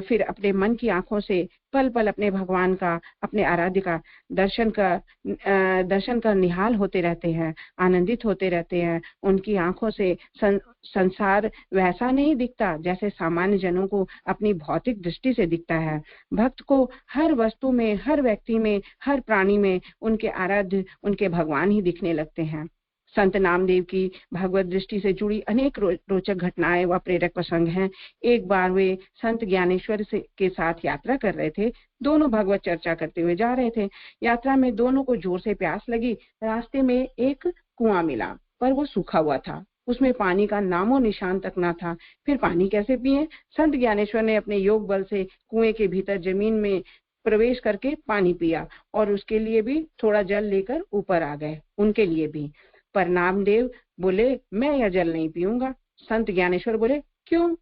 फिर अपने मन की आंखों से पल पल अपने भगवान का, अपने आराध्य का दर्शन कर निहाल होते रहते हैं, आनंदित होते रहते हैं। उनकी आंखों से संसार वैसा नहीं दिखता जैसे सामान्य जनों को अपनी भौतिक दृष्टि से दिखता है। भक्त को हर वस्तु में, हर व्यक्ति में, हर प्राणी में उनके आराध्य, उनके भगवान ही दिखने लगते हैं। संत नामदेव की भगवत दृष्टि से जुड़ी अनेक रोचक घटनाएं व प्रेरक प्रसंग हैं। एक बार वे संत ज्ञानेश्वर के साथ यात्रा कर रहे थे। दोनों भगवत चर्चा करते हुए जा रहे थे। यात्रा में दोनों को जोर से प्यास लगी। रास्ते में एक कुआं मिला पर वो सूखा हुआ था, उसमें पानी का नामो निशान तक ना था। फिर पानी कैसे पिए? संत ज्ञानेश्वर ने अपने योग बल से कुएं के भीतर जमीन में प्रवेश करके पानी पिया और उसके लिए भी थोड़ा जल लेकर ऊपर आ गए, उनके लिए भी। पर नामदेव बोले मैं यह जल नहीं पीऊंगा। संत ज्ञानेश्वर बोले क्यों?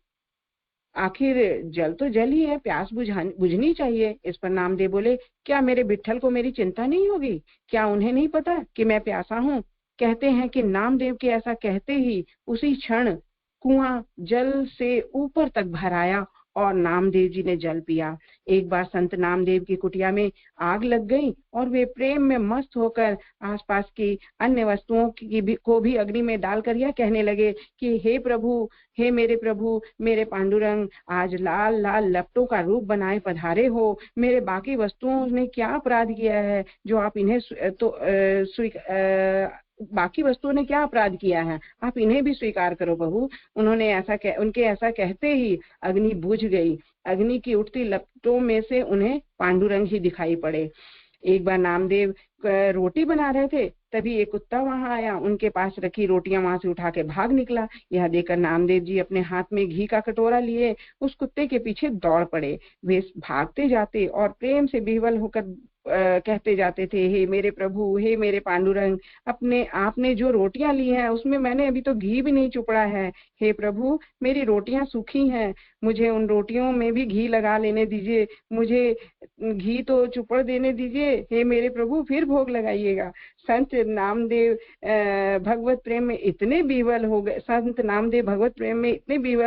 आखिर जल तो जल ही है, प्यास बुझनी चाहिए। इस पर नामदेव बोले क्या मेरे विट्ठल को मेरी चिंता नहीं होगी? क्या उन्हें नहीं पता कि मैं प्यासा हूँ? कहते हैं कि नामदेव के ऐसा कहते ही उसी क्षण कुआं जल से ऊपर तक भर आया और नामदेव जी ने जल पिया। एक बार संत नामदेव की कुटिया में आग लग गई और वे प्रेम में मस्त होकर आसपास की अन्य वस्तुओं को भी अग्नि में डालकर यह कहने लगे कि हे प्रभु, हे मेरे प्रभु, मेरे पांडुरंग, आज लाल लाल लपटों का रूप बनाए पधारे हो। मेरे बाकी वस्तुओं ने क्या अपराध किया है जो आप इन्हें बाकी वस्तुओं ने क्या अपराध किया है, आप इन्हें भी स्वीकार करो प्रभु। उनके ऐसा कहते ही अग्नि बुझ गई। अग्नि की उठती लपटों में से उन्हें पांडुरंग ही दिखाई पड़े। एक बार नामदेव रोटी बना रहे थे, तभी एक कुत्ता वहां आया, उनके पास रखी रोटियां वहां से उठा के भाग निकला। यह देखकर नामदेव जी अपने हाथ में घी का कटोरा लिए उस कुत्ते के पीछे दौड़ पड़े। वे भागते जाते और प्रेम से विह्वल होकर कहते जाते थे, हे मेरे प्रभु, हे मेरे पांडुरंग, आपने जो रोटियां ली हैं उसमें मैंने अभी तो घी भी नहीं चुपड़ा है। हे प्रभु, मेरी रोटियां सूखी हैं, मुझे उन रोटियों में भी घी लगा लेने दीजिए, मुझे घी तो चुपड़ देने दीजिए। हे मेरे प्रभु, फिर भोग लगाइएगा। संत नामदेव भगवत प्रेम में इतने विह्वल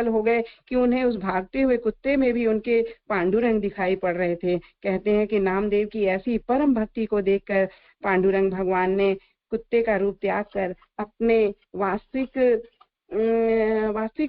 हो गए कि उन्हें उस भागते हुए कुत्ते में भी उनके पांडुरंग दिखाई पड़ रहे थे। कहते हैं कि नामदेव की ऐसी परम भक्ति को देखकर पांडुरंग भगवान ने कुत्ते का रूप त्याग कर अपने वास्तविक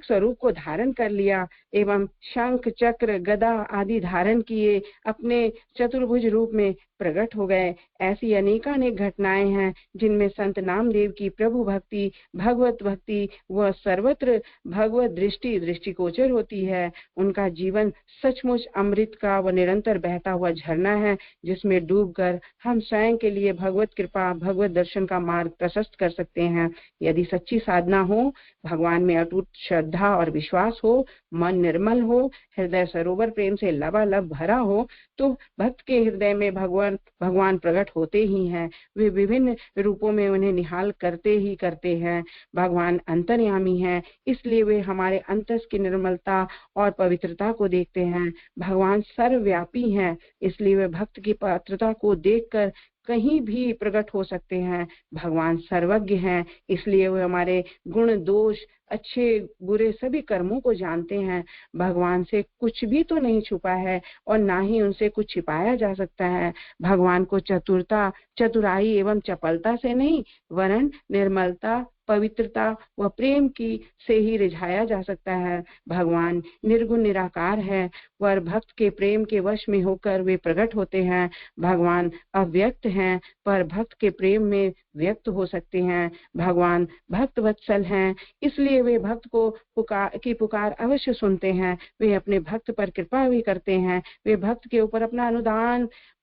स्वरूप को धारण कर लिया एवं शंख, चक्र, गदा आदि धारण किए अपने चतुर्भुज रूप में प्रकट हो गए। ऐसी अनेकानेक घटनाएं हैं जिनमें संत नामदेव की प्रभु भक्ति, भगवत भक्ति व सर्वत्र भगवत दृष्टिगोचर होती है। उनका जीवन सचमुच अमृत का व निरंतर बहता हुआ झरना है, जिसमें डूबकर हम स्वयं के लिए भगवत कृपा, भगवत दर्शन का मार्ग प्रशस्त कर सकते हैं। यदि सच्ची साधना हो, भगवान में अटूट श्रद्धा और विश्वास हो, मन निर्मल हो, हृदय सरोवर प्रेम से लबालब भरा हो, तो भक्त के हृदय में भगवान प्रकट होते ही हैं। वे विभिन्न रूपों में उन्हें निहाल करते ही करते हैं। भगवान अंतर्यामी हैं, इसलिए वे हमारे अंतस की निर्मलता और पवित्रता को देखते हैं। भगवान सर्वव्यापी हैं, इसलिए वे भक्त की पात्रता को देखकर कहीं भी प्रकट हो सकते हैं। भगवान सर्वज्ञ हैं, इसलिए वे हमारे गुण, दोष, अच्छे बुरे सभी कर्मों को जानते हैं। भगवान से कुछ भी तो नहीं छुपा है और ना ही उनसे कुछ छिपाया जा सकता है। भगवान को चतुराई एवं चपलता से नहीं, वरन निर्मलता, पवित्रता व प्रेम की से ही रिझाया जा सकता है। भगवान निर्गुण निराकार है, पर भक्त के प्रेम के वश में होकर वे प्रकट होते हैं। भगवान अव्यक्त हैं, पर भक्त के प्रेम में व्यक्त हो सकते हैं। भगवान भक्त वत्सल हैं, इसलिए वे भक्त को पुकार अवश्य सुनते हैं। वे अपने भक्त पर कृपा भी करते हैं। वे भक्त के ऊपर अपना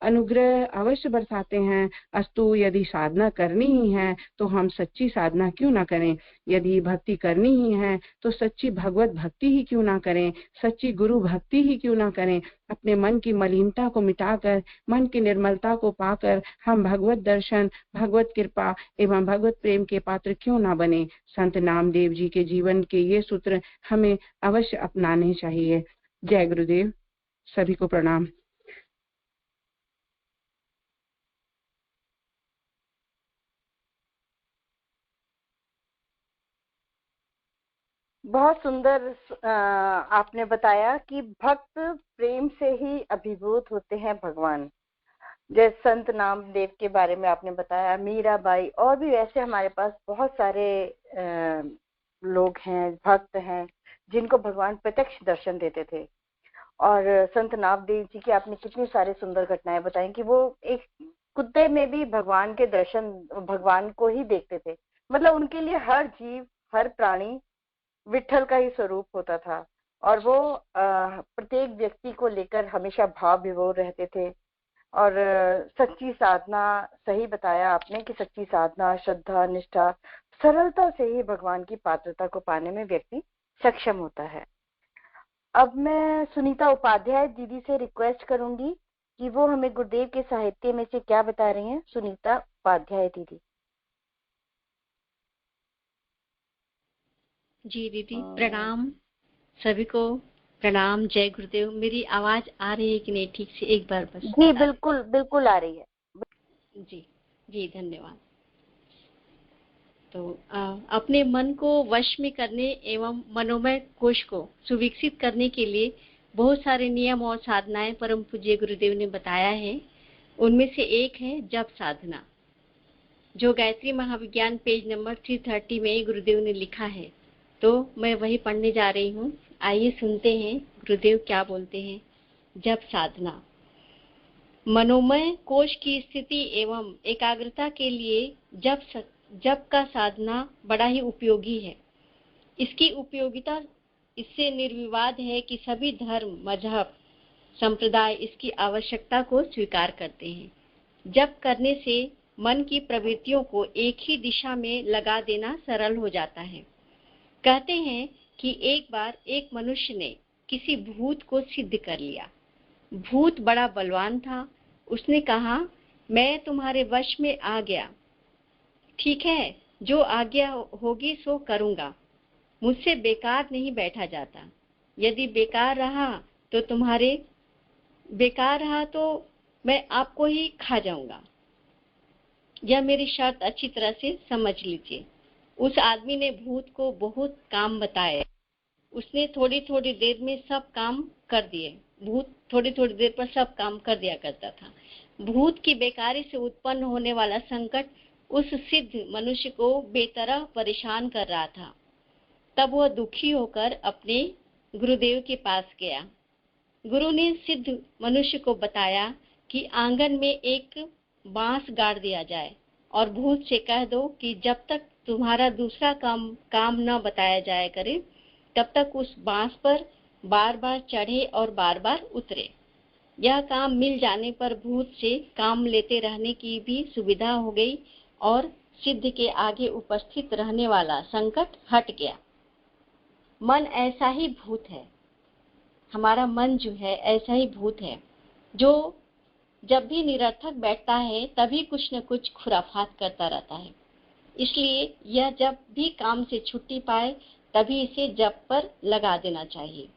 अनुग्रह अवश्य बरसाते हैं। अस्तु, यदि साधना करनी ही है तो हम सच्ची साधना क्यों ना करें। यदि भक्ति करनी ही है तो सच्ची भगवत भक्ति ही क्यों ना करें, सच्ची गुरु भक्ति ही क्यों ना करें। अपने मन की मलिनता को मिटाकर, मन की निर्मलता को पाकर हम भगवत दर्शन, भगवत कृपा एवं भगवत प्रेम के पात्र क्यों ना बने। संत नामदेव जी के जीवन के ये सूत्र हमें अवश्य अपनाने चाहिए। जय गुरुदेव। सभी को प्रणाम। बहुत सुंदर आपने बताया कि भक्त प्रेम से ही अभिभूत होते हैं भगवान। जैसे संत नामदेव के बारे में आपने बताया, मीराबाई, और भी वैसे हमारे पास बहुत सारे लोग हैं, भक्त हैं, जिनको भगवान प्रत्यक्ष दर्शन देते थे। और संत नामदेव जी की आपने कितनी सारी सुंदर घटनाएं बताई कि वो एक कुत्ते में भी भगवान के दर्शन, भगवान को ही देखते थे। मतलब उनके लिए हर जीव, हर प्राणी विठल का ही स्वरूप होता था और वो प्रत्येक व्यक्ति को लेकर हमेशा भाव विभोर रहते थे। और सच्ची साधना, सही बताया आपने कि सच्ची साधना, श्रद्धा, निष्ठा, सरलता से ही भगवान की पात्रता को पाने में व्यक्ति सक्षम होता है। अब मैं सुनीता उपाध्याय दीदी से रिक्वेस्ट करूंगी कि वो हमें गुरुदेव के साहित्य में से क्या बता रही हैं। सुनीता उपाध्याय दीदी। जी दीदी, प्रणाम सभी को। प्रणाम, जय गुरुदेव। मेरी आवाज आ रही है कि नहीं ठीक से, एक बार बस। जी बिल्कुल बिल्कुल आ रही है। जी जी, धन्यवाद। तो अपने मन को वश में करने एवं मनोमय कोश को सुविकसित करने के लिए बहुत सारे नियम और साधनाएं परम पूज्य गुरुदेव ने बताया है। उनमें से एक है जप साधना, जो गायत्री महाविज्ञान पेज नंबर 330 में गुरुदेव ने लिखा है। तो मैं वही पढ़ने जा रही हूँ। आइए सुनते हैं गुरुदेव क्या बोलते हैं। जप साधना, मनोमय कोश की स्थिति एवं एकाग्रता के लिए जप का साधना बड़ा ही उपयोगी है। इसकी उपयोगिता इससे निर्विवाद है कि सभी धर्म, मजहब, संप्रदाय इसकी आवश्यकता को स्वीकार करते हैं। जप करने से मन की प्रवृत्तियों को एक ही दिशा में लगा देना सरल हो जाता है। कहते हैं कि एक बार एक मनुष्य ने किसी भूत को सिद्ध कर लिया। भूत बड़ा बलवान था। उसने कहा, मैं तुम्हारे वश में आ गया। ठीक है, जो आज्ञा होगी सो करूंगा। मुझसे बेकार नहीं बैठा जाता। यदि बेकार रहा तो मैं आपको ही खा जाऊंगा। यह मेरी शर्त अच्छी तरह से समझ लीजिए। उस आदमी ने भूत को बहुत काम बताए। उसने थोड़ी थोड़ी देर में सब काम कर दिए। भूत थोड़ी थोड़ी देर पर सब काम कर दिया करता था। भूत की बेकारी से उत्पन्न होने वाला संकट उस सिद्ध मनुष्य को बेतरह परेशान कर रहा था। तब वह दुखी होकर अपने गुरुदेव के पास गया। गुरु ने सिद्ध मनुष्य को बताया कि आंगन में एक बांस गाड़ दिया जाए और भूत से कह दो कि जब तक तुम्हारा दूसरा काम न बताया जाया करे, तब तक उस बांस पर बार बार चढ़े और बार बार उतरे। यह काम मिल जाने पर भूत से काम लेते रहने की भी सुविधा हो गई और सिद्ध के आगे उपस्थित रहने वाला संकट हट गया। मन ऐसा ही भूत है। हमारा मन जो है ऐसा ही भूत है, जो जब भी निरर्थक बैठता है तभी कुछ न कुछ खुराफात करता रहता है। इसलिए यह जब भी काम से छुट्टी पाए तभी इसे जप पर लगा देना चाहिए।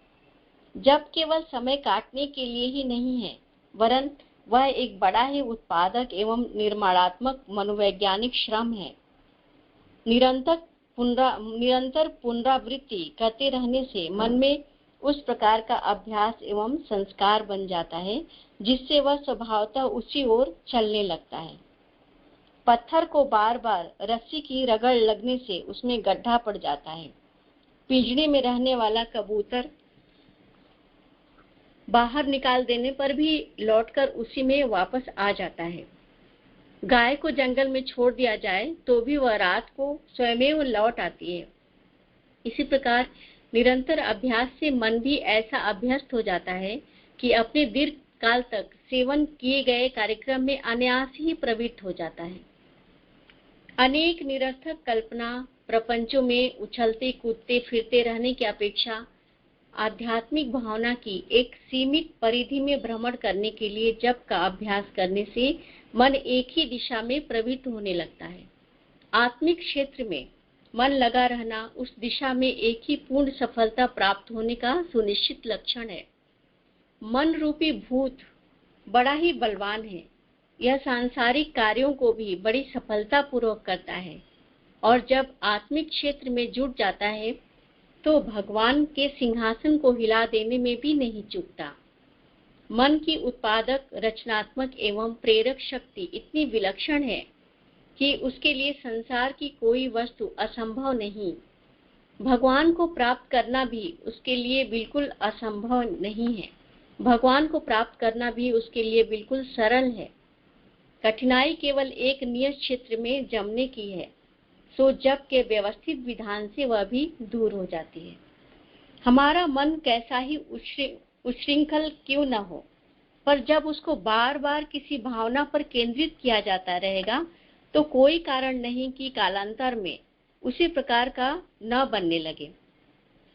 जप केवल समय काटने के लिए ही नहीं है, वरन वह एक बड़ा ही उत्पादक एवं निर्माणात्मक मनोवैज्ञानिक श्रम है। निरंतर पुनरावृत्ति करते रहने से मन में उस प्रकार का अभ्यास एवं संस्कार बन जाता है जिससे वह स्वभावतः उसी ओर चलने लगता है। पत्थर को बार बार रस्सी की रगड़ लगने से उसमें गड्ढा पड़ जाता है। पिंजरे में रहने वाला कबूतर बाहर निकाल देने पर भी लौटकर उसी में वापस आ जाता है। गाय को जंगल में छोड़ दिया जाए तो भी वह रात को स्वयं लौट आती है। इसी प्रकार निरंतर अभ्यास से मन भी ऐसा अभ्यस्त हो जाता है कि अपने दीर्घ काल तक सेवन किए गए कार्यक्रम में अनायास ही प्रवृत्त हो जाता है। अनेक निरर्थक कल्पना प्रपंचों में उछलते कूदते फिरते रहने की अपेक्षा आध्यात्मिक भावना की एक सीमित परिधि में भ्रमण करने के लिए जप का अभ्यास करने से मन एक ही दिशा में प्रवृत्त होने लगता है। आत्मिक क्षेत्र में मन लगा रहना उस दिशा में एक ही पूर्ण सफलता प्राप्त होने का सुनिश्चित लक्षण है। मन रूपी भूत बड़ा ही बलवान है। यह सांसारिक कार्यों को भी बड़ी सफलता पूर्वक करता है और जब आत्मिक क्षेत्र में जुट जाता है तो भगवान के सिंहासन को हिला देने में भी नहीं चूकता। मन की उत्पादक, रचनात्मक एवं प्रेरक शक्ति इतनी विलक्षण है कि उसके लिए संसार की कोई वस्तु असंभव नहीं। भगवान को प्राप्त करना भी उसके लिए बिल्कुल असंभव नहीं है। भगवान को प्राप्त करना भी उसके लिए बिल्कुल सरल है। कठिनाई केवल एक नियत क्षेत्र में जमने की है, सो जप के व्यवस्थित विधान से वह भी दूर हो जाती है। हमारा मन कैसा ही उच्छृंखल क्यों न हो, पर जब उसको बार बार किसी भावना पर केंद्रित किया जाता रहेगा तो कोई कारण नहीं कि कालांतर में उसी प्रकार का न बनने लगे।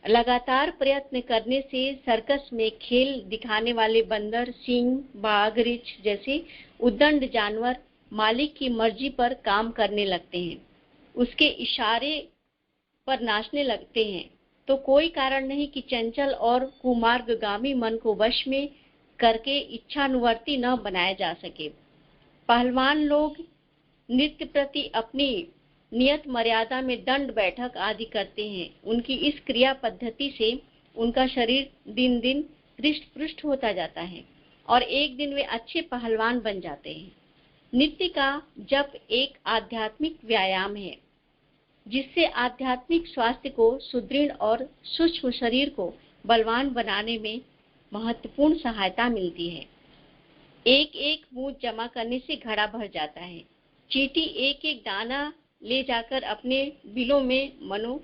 लगातार प्रयत्न करने से सर्कस में खेल दिखाने वाले बंदर, सिंह, बाघ, रीछ जैसे उद्दंड जानवर मालिक की मर्जी पर काम करने लगते हैं, उसके इशारे पर नाचने लगते हैं, तो कोई कारण नहीं कि चंचल और कुमार्गगामी मन को वश में करके इच्छानुवर्ती न बनाया जा सके। पहलवान लोग नृत्य प्रति अपनी नियत मर्यादा में दंड बैठक आदि करते हैं। उनकी इस क्रिया पद्धति से उनका शरीर दिन दिन हृष्ट पुष्ट होता जाता है और एक दिन वे अच्छे पहलवान बन जाते हैं। नित्य का जप एक आध्यात्मिक व्यायाम है जिससे आध्यात्मिक स्वास्थ्य को सुदृढ़ और सूक्ष्म शरीर को बलवान बनाने में महत्वपूर्ण सहायता मिलती है। एक एक बूंद जमा करने से घड़ा भर जाता है। चींटी एक एक दाना ले जाकर अपने बिलों में मनो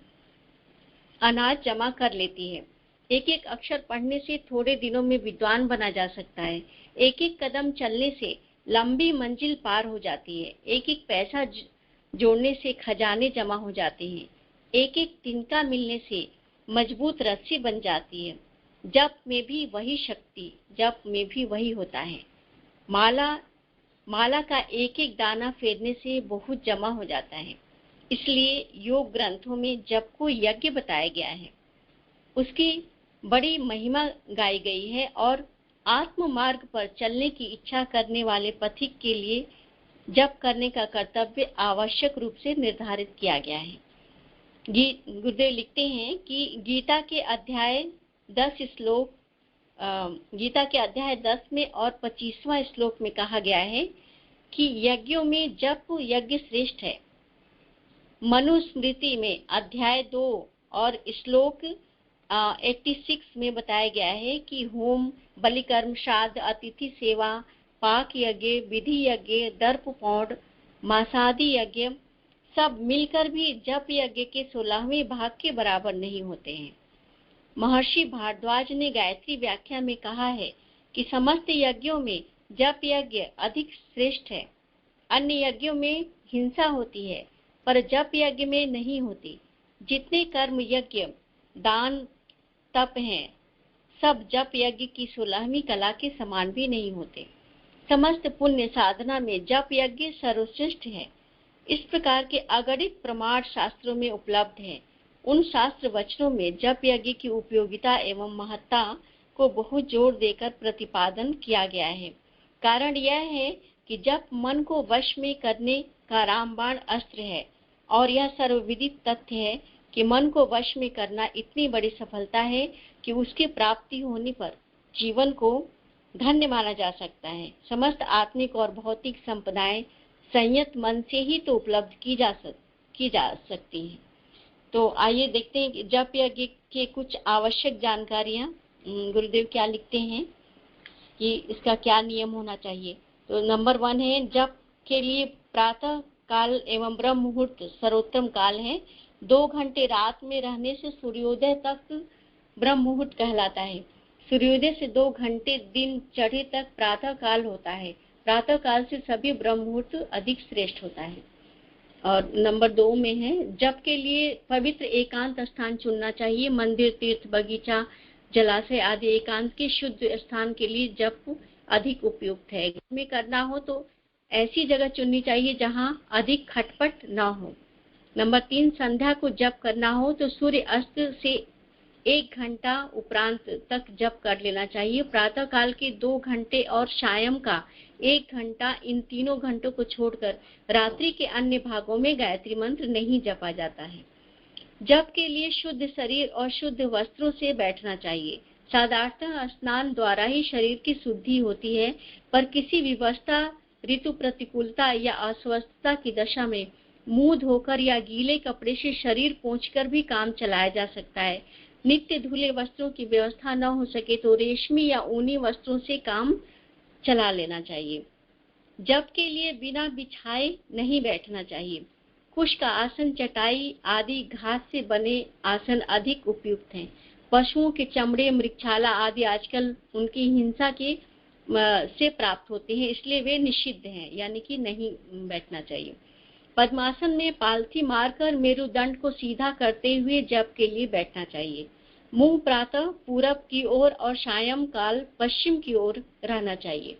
अनाज जमा कर लेती है। एक एक अक्षर पढ़ने से थोड़े दिनों में विद्वान बना जा सकता है। एक एक कदम चलने से लंबी मंजिल पार हो जाती है। एक एक पैसा जोड़ने से खजाने जमा हो जाते हैं। एक एक तिनका मिलने से मजबूत रस्सी बन जाती है। जप में भी वही शक्ति, जप में भी वही होता है। माला का एक एक दाना फेरने से बहुत जमा हो जाता है। इसलिए योग ग्रंथों में जप को यज्ञ बताया गया है। उसकी बड़ी महिमा गाई गई है और आत्म मार्ग पर चलने की इच्छा करने वाले पथिक के लिए जप करने का कर्तव्य आवश्यक रूप से निर्धारित किया गया है। गुरुदेव लिखते हैं कि गीता के अध्याय 10 में और 25वां श्लोक में कहा गया है कि यज्ञों में जप यज्ञ श्रेष्ठ है। मनुस्मृति में अध्याय 2 और श्लोक 86 में बताया गया है कि होम, बलिकर्म, श्राद्ध, अतिथि सेवा, पाक यज्ञ, विधि यज्ञ, दर्प पौंड, मासादि यज्ञ सब मिलकर भी जप यज्ञ के 16वें भाग के बराबर नहीं होते हैं। महर्षि भारद्वाज ने गायत्री व्याख्या में कहा है कि समस्त यज्ञों में जप यज्ञ अधिक श्रेष्ठ है। अन्य यज्ञों में हिंसा होती है पर जप यज्ञ में नहीं होती। जितने कर्म यज्ञ, दान, तप हैं सब जप यज्ञ की 16वीं कला के समान भी नहीं होते। समस्त पुण्य साधना में जप यज्ञ सर्वश्रेष्ठ है। इस प्रकार के अगणित प्रमाण शास्त्रों में उपलब्ध हैं। उन शास्त्र वचनों में जप यज्ञ की उपयोगिता एवं महत्ता को बहुत जोर देकर प्रतिपादन किया गया है। कारण यह है कि जप मन को वश में करने का रामबाण अस्त्र है और यह सर्वविदित तथ्य है कि मन को वश में करना इतनी बड़ी सफलता है कि उसकी प्राप्ति होने पर जीवन को धन्य माना जा सकता है। समस्त आत्मिक और भौतिक संपदाएं संयत मन से ही तो उपलब्ध की जा सकती हैं। तो आइए देखते हैं कि जप यज्ञ के कुछ आवश्यक जानकारियां गुरुदेव क्या लिखते हैं कि इसका क्या नियम होना चाहिए। तो नंबर 1 है, जप के लिए प्रातः काल एवं ब्रह्म मुहूर्त सर्वोत्तम काल है। 2 घंटे रात में रहने से सूर्योदय तक ब्रह्म मुहूर्त कहलाता है। सूर्योदय से 2 घंटे दिन चढ़े तक प्रातः काल होता है। प्रातः काल से सभी ब्रह्म मुहूर्त अधिक श्रेष्ठ होता है। और नंबर 2 में है, जप के लिए पवित्र एकांत स्थान चुनना चाहिए। मंदिर, तीर्थ, बगीचा, जलाशय आदि एकांत के शुद्ध स्थान के लिए जप अधिक उपयुक्त है। घर में करना हो तो ऐसी जगह चुननी चाहिए जहां अधिक खटपट न हो। नंबर 3, संध्या को जप करना हो तो सूर्य अस्त से 1 घंटा उपरांत तक जप कर लेना चाहिए। प्रातः काल के 2 घंटे और सायं का 1 घंटा, इन तीनों घंटों को छोड़कर रात्रि के अन्य भागों में गायत्री मंत्र नहीं जपा जाता है। जप के लिए शुद्ध शरीर और शुद्ध वस्त्रों से बैठना चाहिए। साधारणतः स्नान द्वारा ही शरीर की शुद्धि होती है, पर किसी विवस्था, ऋतु प्रतिकूलता या अस्वस्थता की दशा में मुंह धोकर या गीले कपड़े से शरीर पोंछकर भी काम चलाया जा सकता है। नित्य धुले वस्त्रों की व्यवस्था न हो सके तो रेशमी या ऊनी वस्त्रों से काम चला लेना चाहिए। जप के लिए बिना बिछाए नहीं बैठना चाहिए। कुश का आसन, चटाई आदि घास से बने आसन अधिक उपयुक्त हैं। पशुओं के चमड़े, मृक्षाला आदि आजकल उनकी हिंसा के से प्राप्त होते हैं, इसलिए वे निषिद्ध हैं, यानी कि नहीं बैठना चाहिए। पद्मासन में पालथी मारकर मेरुदंड को सीधा करते हुए जप के लिए बैठना चाहिए। मुंह प्रातः पूरब की ओर और सायं काल पश्चिम की ओर रहना चाहिए।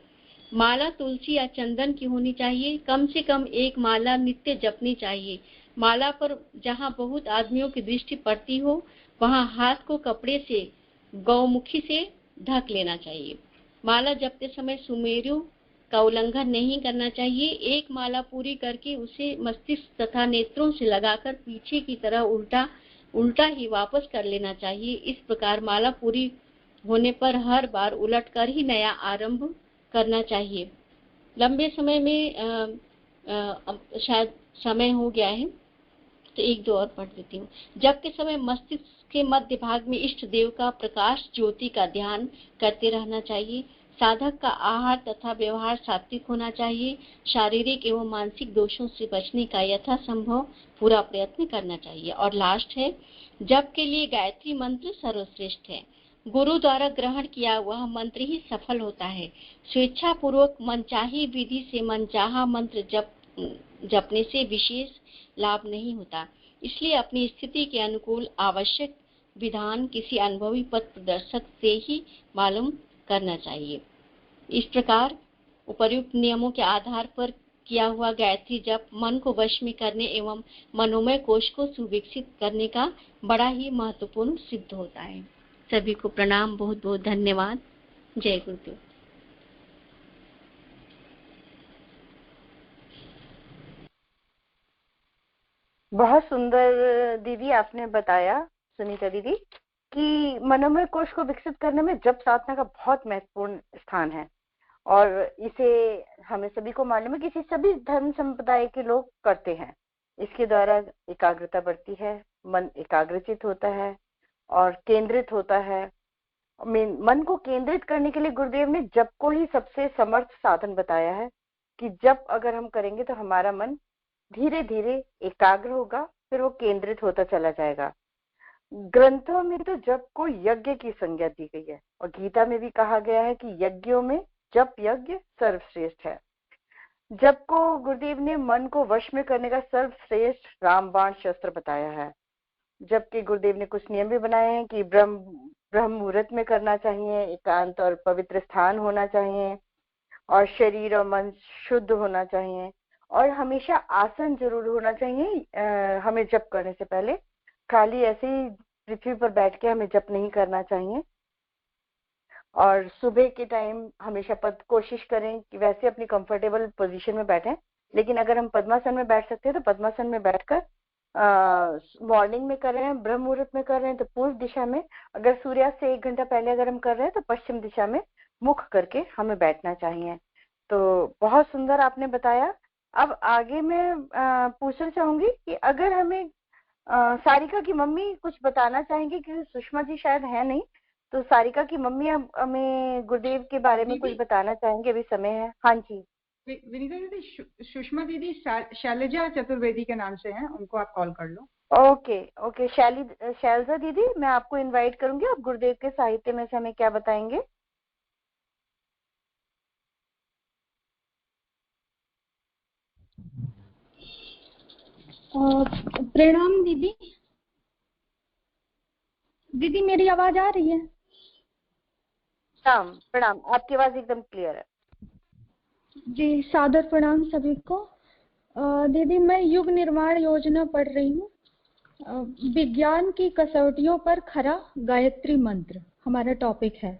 माला तुलसी या चंदन की होनी चाहिए। कम से कम 1 माला नित्य जपनी चाहिए। माला पर जहां बहुत आदमियों की दृष्टि पड़ती हो वहां हाथ को कपड़े से गौमुखी से ढक लेना चाहिए। माला जपते समय सुमेरु का उल्लंघन नहीं करना चाहिए। एक माला पूरी करके उसे मस्तिष्क तथा नेत्रों से लगाकर पीछे की तरह उल्टा ही वापस कर लेना चाहिए। इस प्रकार माला पूरी होने पर हर बार उलट कर ही नया आरंभ करना चाहिए। लंबे समय में शायद समय हो गया है तो एक दो और पढ़ देती हूँ। जब के समय मस्तिष्क के मध्य भाग में इष्ट देव का प्रकाश ज्योति का ध्यान करते रहना चाहिए। साधक का आहार तथा व्यवहार सात्विक होना चाहिए। शारीरिक एवं मानसिक दोषों से बचने का यथासंभव पूरा प्रयत्न करना चाहिए। और लास्ट है, जप के लिए गायत्री मंत्र सर्वश्रेष्ठ है। गुरु द्वारा ग्रहण किया वह मंत्र ही सफल होता है। स्वेच्छा पूर्वक मनचाही विधि से मनचाहा मंत्र जपने से विशेष लाभ नहीं होता। इसलिए अपनी स्थिति के अनुकूल आवश्यक विधान किसी अनुभवी पथ प्रदर्शक से ही मालूम करना चाहिए। इस प्रकार उपर्युक्त नियमों के आधार पर किया हुआ गायत्री जप मन को वश में करने एवं मनोमय कोश को सुविकसित करने का बड़ा ही महत्वपूर्ण सिद्ध होता है। सभी को प्रणाम, बहुत बहुत धन्यवाद। जय गुरुदेव। बहुत सुंदर दीदी आपने बताया, सुनीता दीदी, कि मनोमय कोश को विकसित करने में जप साधना का बहुत महत्वपूर्ण स्थान है। और इसे हमें सभी को मालूम है कि इसे सभी धर्म संप्रदाय के लोग करते हैं। इसके द्वारा एकाग्रता बढ़ती है, मन एकाग्रचित होता है और केंद्रित होता है। मन को केंद्रित करने के लिए गुरुदेव ने जप को ही सबसे समर्थ साधन बताया है कि जप अगर हम करेंगे तो हमारा मन धीरे धीरे एकाग्र होगा, फिर वो केंद्रित होता चला जाएगा। ग्रंथों में तो जप को यज्ञ की संज्ञा दी गई है और गीता में भी कहा गया है कि यज्ञों में जप यज्ञ सर्वश्रेष्ठ है। जप को गुरुदेव ने मन को वश में करने का सर्वश्रेष्ठ रामबाण शस्त्र बताया है। जबकि गुरुदेव ने कुछ नियम भी बनाए हैं कि ब्रह्म मुहूर्त में करना चाहिए, एकांत और पवित्र स्थान होना चाहिए और शरीर और मन शुद्ध होना चाहिए और हमेशा आसन जरूर होना चाहिए। हमें जप करने से पहले खाली ऐसे ही पृथ्वी पर बैठ के हमें जप नहीं करना चाहिए। और सुबह के टाइम हमेशा कोशिश करें कि वैसे अपनी कंफर्टेबल पोजीशन में बैठें, लेकिन अगर हम पद्मासन में बैठ सकते हैं तो पद्मासन में बैठकर मॉर्निंग में कर रहे हैं, ब्रह्म मुहूर्त में कर रहे हैं तो पूर्व दिशा में, अगर सूर्यास्त से 1 घंटा पहले अगर हम कर रहे हैं तो पश्चिम दिशा में मुख करके हमें बैठना चाहिए। तो बहुत सुंदर आपने बताया। अब आगे मैं पूछना चाहूंगी कि अगर हमें सारिका की मम्मी कुछ बताना चाहेंगे, क्योंकि सुषमा जी शायद है नहीं, तो सारिका की मम्मी हमें गुरुदेव के बारे में कुछ बताना चाहेंगे, अभी समय है। हाँ जी विनीता दीदी, सुषमा दीदी शैलजा चतुर्वेदी के नाम से हैं, उनको आप कॉल कर लो। ओके शैलजा दीदी, मैं आपको इनवाइट करूंगी। आप गुरुदेव के साहित्य में से हमें क्या बताएंगे? प्रणाम दीदी। दीदी मेरी आवाज आ रही है? प्रणाम, आपकी आवाज एकदम क्लियर है जी। सादर प्रणाम सभी को। दीदी मैं युग निर्माण योजना पढ़ रही हूँ। विज्ञान की कसौटियों पर खरा गायत्री मंत्र हमारा टॉपिक है।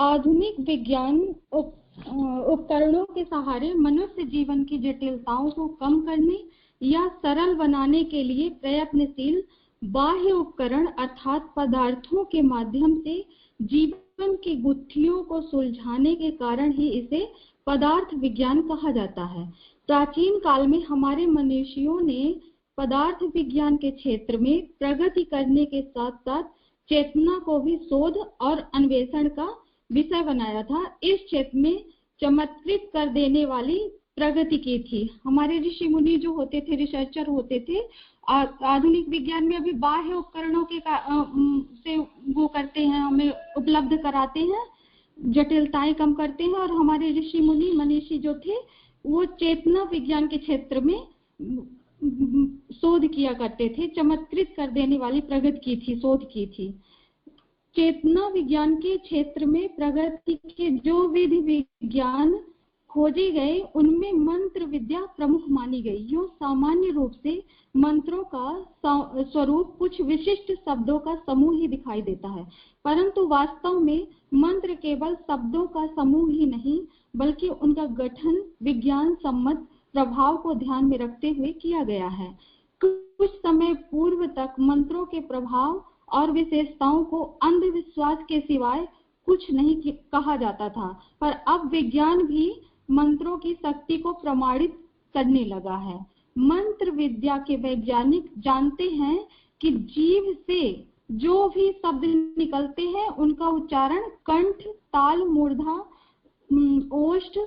आधुनिक विज्ञान उपकरणों के सहारे मनुष्य जीवन की जटिलताओं को कम करने या सरल बनाने के लिए प्रयत्नशील बाह्य उपकरण अर्थात पदार्थों के माध्यम से जीवन की गुत्थियों को सुलझाने के कारण ही इसे पदार्थ विज्ञान कहा जाता है। प्राचीन काल में हमारे मनीषियों ने पदार्थ विज्ञान के क्षेत्र में प्रगति करने के साथ साथ चेतना को भी शोध और अन्वेषण का विषय बनाया था। इस क्षेत्र में चमत्कृत कर देने वाली प्रगति की थी। हमारे ऋषि मुनि जो होते थे, रिसर्चर होते थे, आधुनिक विज्ञान में अभी बाह्य उपकरणों के से वो करते हैं, हमें उपलब्ध कराते हैं, जटिलताएं कम करते हैं। और हमारे ऋषि मुनि मनीषी जो थे वो चेतना विज्ञान के क्षेत्र में शोध किया करते थे, चमत्कृत कर देने वाली प्रगति की थी, शोध की थी। चेतना विज्ञान के क्षेत्र में प्रगति के जो विधि विज्ञान खोजी गई उनमें मंत्र विद्या प्रमुख मानी गई। यूं सामान्य रूप से मंत्रों का स्वरूप कुछ विशिष्ट शब्दों का समूह ही दिखाई देता है, परंतु वास्तव में मंत्र केवल शब्दों का समूह ही नहीं बल्कि उनका गठन विज्ञान सम्मत प्रभाव को ध्यान में रखते हुए किया गया है। कुछ समय पूर्व तक मंत्रों के प्रभाव और विशेषताओं को अंधविश्वास के सिवाय कुछ नहीं कहा जाता था, पर अब विज्ञान भी मंत्रों की शक्ति को प्रमाणित करने लगा है। मंत्र विद्या के वैज्ञानिक जानते हैं कि जीभ से जो भी शब्द निकलते हैं उनका उच्चारण कंठ, ताल, मूर्धा, ओष्ठ,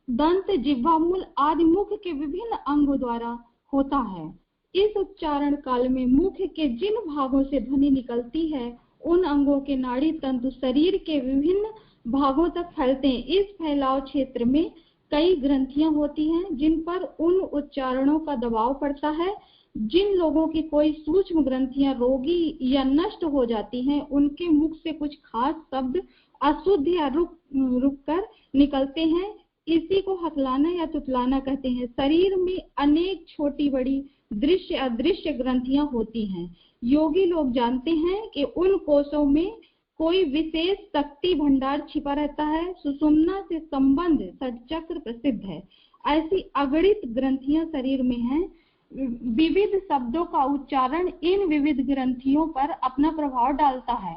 दंत, जिह्वामूल आदि मुख के विभिन्न अंगों द्वारा होता है। इस उच्चारण काल में मुख के जिन भागों से ध्वनि निकलती है उन अंगों के नाड़ी तंतु शरीर के विभिन्न भागों तक फैलते हैं। इस फैलाव क्षेत्र में कई ग्रंथियां होती हैं जिन पर उन उच्चारणों का दबाव पड़ता है। जिन लोगों की कोई सूक्ष्म ग्रंथियां रोगी या नष्ट हो जाती हैं उनके मुख से कुछ खास शब्द अशुद्ध या रुक कर निकलते हैं। इसी को हकलाना या तुतलाना कहते हैं। शरीर में अनेक छोटी बड़ी दृश्य अदृश्य ग्रंथियां होती हैं। योगी लोग जानते हैं कि उन कोषों में कोई विशेष शक्ति भंडार छिपा रहता है। सुषुम्ना से संबंध षटचक्र प्रसिद्ध है। ऐसी अगणित ग्रंथियां शरीर में हैं। विविध शब्दों का उच्चारण इन विविध ग्रंथियों पर अपना प्रभाव डालता है।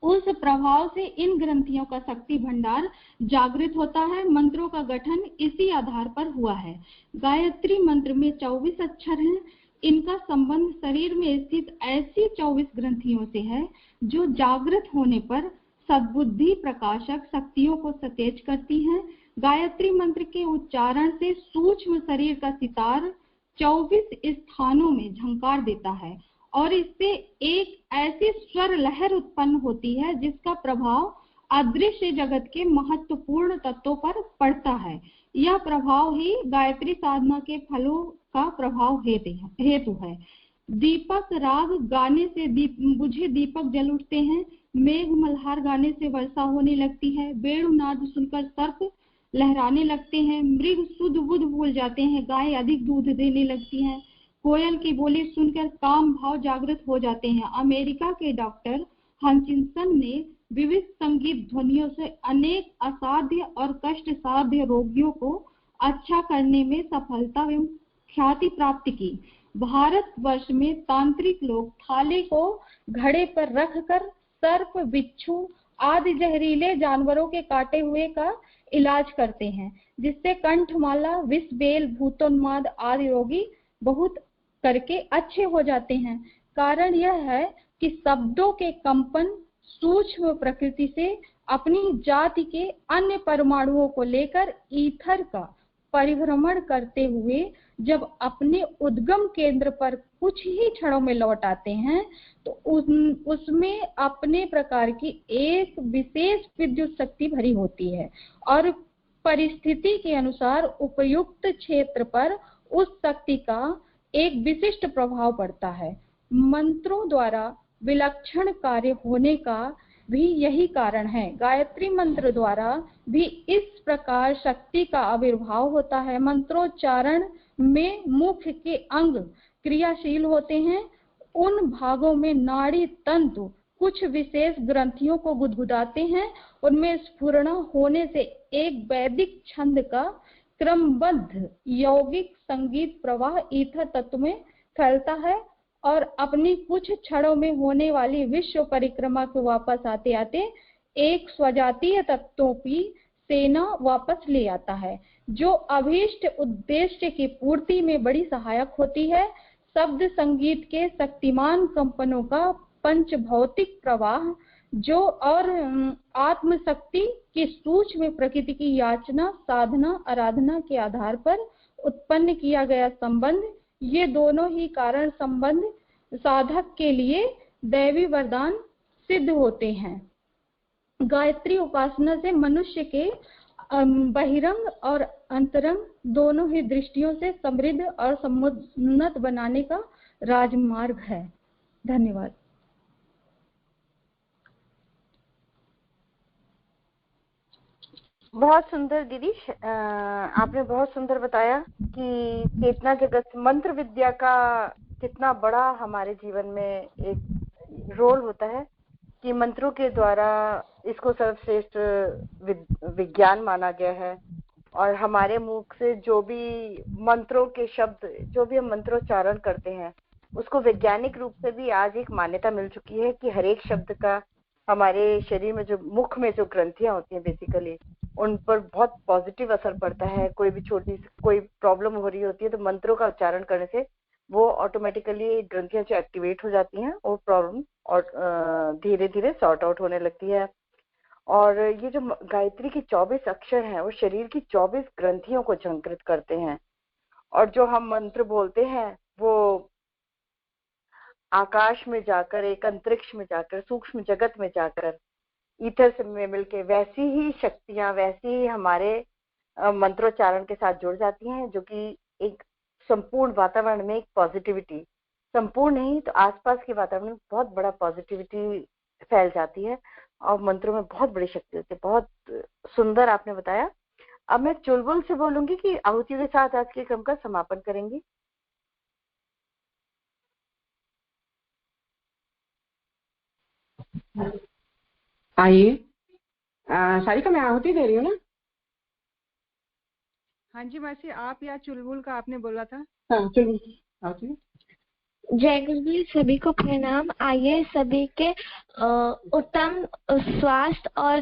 उस प्रभाव से इन ग्रंथियों का शक्ति भंडार जागृत होता है। मंत्रों का गठन इसी आधार पर हुआ है। गायत्री मंत्र में 24 अक्षर हैं। इनका संबंध शरीर में स्थित ऐसी 24 ग्रंथियों से है जो जागृत होने पर सद्बुद्धि प्रकाशक शक्तियों को सतेज करती हैं। गायत्री मंत्र के उच्चारण से सूक्ष्म शरीर का सितार 24 स्थानों में झंकार देता है और इससे एक ऐसी स्वर लहर उत्पन्न होती है जिसका प्रभाव अदृश्य जगत के महत्वपूर्ण तत्वों पर पड़ता है। यह प्रभाव ही गायत्री साधना के फलों का प्रभाव हेतु है। दीपक राग गाने से बुझे दीपक जल उठते हैं। मेघ मल्हार गाने से वर्षा होने लगती है। वेणुनाद सुनकर सर्प लहराने लगते हैं। मृग सुध बुध भूल जाते हैं। गाय अधिक दूध देने लगती है। कोयल की बोली सुनकर काम भाव जागृत हो जाते हैं। अमेरिका के डॉक्टर हचिंसन ने विविध संगीत ध्वनियों से अनेक असाध्य और कष्ट साध्य रोगियों को अच्छा करने में सफलता एवं ख्याति प्राप्त की। भारत वर्ष में तांत्रिक लोग थाली को घड़े पर रखकर सर्प, बिच्छू आदि जहरीले जानवरों के काटे हुए का इलाज करते हैं, जिससे कंठमाला, विषबेल, भूतोन्माद आदि रोगी बहुत करके अच्छे हो जाते हैं। कारण यह है कि शब्दों के कंपन सूक्ष्म प्रकृति से अपनी जाति के अन्य परमाणुओं को लेकर ईथर का परिभ्रमण करते हुए जब अपने उद्गम केंद्र पर कुछ ही क्षणों में लौट आते हैं तो उसमें अपने प्रकार की एक विशेष विद्युत शक्ति भरी होती है और परिस्थिति के अनुसार उपयुक्त क्षेत्र पर उस शक्ति का एक विशिष्ट प्रभाव पड़ता है। मंत्रों द्वारा विलक्षण कार्य होने का भी यही कारण है। गायत्री मंत्र द्वारा भी इस प्रकार शक्ति का आविर्भाव होता है। मंत्रोच्चारण में मुख के अंग क्रियाशील होते हैं। उन भागों में नाड़ी तंतु कुछ विशेष ग्रंथियों को गुदगुदाते हैं। उनमें स्फुरण होने से एक वैदिक छंद का क्रमबद्ध यौगिक संगीत प्रवाह ईथर तत्व में फैलता है और अपनी कुछ क्षणों में होने वाली विश्व परिक्रमा को वापस आते आते एक स्वजातीय तत्वों की सेना वापस ले आता है, जो अभीष्ट उद्देश्य की पूर्ति में बड़ी सहायक होती है। शब्द संगीत के शक्तिमान कंपनों का पंच भौतिक प्रवाह जो और आत्मशक्ति की सूक्ष्म प्रकृति की याचना, साधना, आराधना के आधार पर उत्पन्न किया गया संबंध, ये दोनों ही कारण संबंध साधक के लिए दैवी वरदान सिद्ध होते हैं। गायत्री उपासना से मनुष्य के बहिरंग और अंतरंग दोनों ही दृष्टियों से समृद्ध और समुन्नत बनाने का राजमार्ग है। धन्यवाद। बहुत सुंदर दीदी, आपने बहुत सुंदर बताया कि चेतना जगत मंत्र विद्या का कितना बड़ा हमारे जीवन में एक रोल होता है, कि मंत्रों के द्वारा इसको सर्वश्रेष्ठ विज्ञान माना गया है। और हमारे मुख से जो भी मंत्रों के शब्द, जो भी हम मंत्रोच्चारण करते हैं, उसको वैज्ञानिक रूप से भी आज एक मान्यता मिल चुकी है कि हर एक शब्द का हमारे शरीर में, जो मुख में जो ग्रंथियां होती हैं बेसिकली, उन पर बहुत पॉजिटिव असर पड़ता है। कोई भी छोटी कोई प्रॉब्लम हो रही होती है तो मंत्रों का उच्चारण करने से वो ऑटोमेटिकली ग्रंथियां जो एक्टिवेट हो जाती हैं, वो प्रॉब्लम और धीरे धीरे सॉर्ट आउट होने लगती है। और ये जो गायत्री की 24 अक्षर हैं, वो शरीर की 24 ग्रंथियों को झंकृत करते हैं। और जो हम मंत्र बोलते हैं वो आकाश में जाकर, एक अंतरिक्ष में जाकर, सूक्ष्म जगत में जाकर, ईथर से में मिलके वैसी ही शक्तियां, वैसी ही हमारे मंत्रोच्चारण के साथ जुड़ जाती हैं, जो कि एक संपूर्ण वातावरण में एक पॉजिटिविटी, संपूर्ण नहीं तो आसपास के वातावरण में बहुत बड़ा पॉजिटिविटी फैल जाती है। और मंत्रों में बहुत बड़ी शक्ति होती है। बहुत सुंदर आपने बताया। अब मैं चुलबुल से बोलूंगी कि आहुतियों के साथ आज के क्रम का समापन करेंगी। आइए, सारिका मैं आहुति दे रही हूँ ना? हाँ जी मासी, आप या चुलबुल का आपने बोला था? हाँ चुलबुल आहुति। जय गुरुदेव, सभी को प्रणाम। आइए सभी के उत्तम स्वास्थ्य और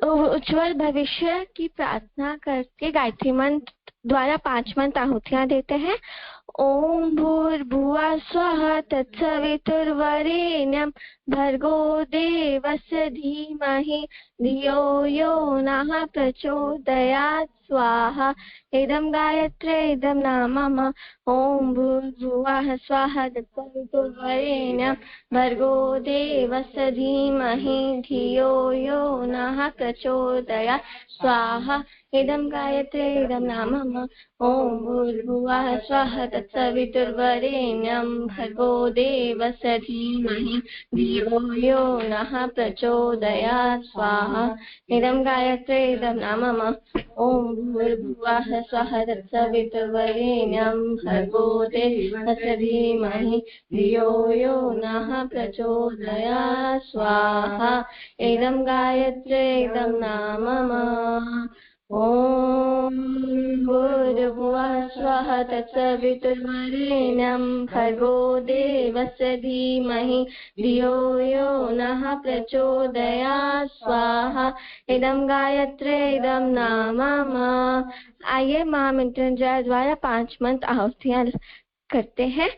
उज्जवल भविष्य की प्रार्थना करके गायत्री मंत्र द्वारा 5 मंत्र आहुतियां देते हैं। ओम भूर्भुवः स्वः तत्सवितुर्वरेण्यं भर्गो देवस्य धीमहि धियो यो नः प्रचोदयात् स्वाहा। इदं गायत्री इदं नामम। ओम भूर्भुवः स्वः तत्सवितुर्वरेण्यं भर्गो देवस्य धीमहि धियो यो नः प्रचोदयात् स्वाहा। इदं गायत्री इदं नामम। ओम भूर्भुवः स्वः तत्सवितुर्वरेण्यं भर्गो देवस्य धीमहि धियो यो नः प्रचोदयात् स्वाहा। इदं गायत्री इदं नामम। ओम भूर्भुवः स्वः तत्सवितुर्वरेण्यं भर्गो देवस्य धीमहि धियो यो नः प्रचोदयात् स्वाहा। इदं गायत्री इदं नामम। ओम भूर्भुवः स्वः तत्सवितुर्वरेण्यं भर्गो देवस्य धीमहि धियो यो नः प्रचोदयात् स्वाहा। इदं गायत्री इदं नामम। आइए महामृत्युंजय द्वारा 5 मंत्र आहुतियां करते हैं।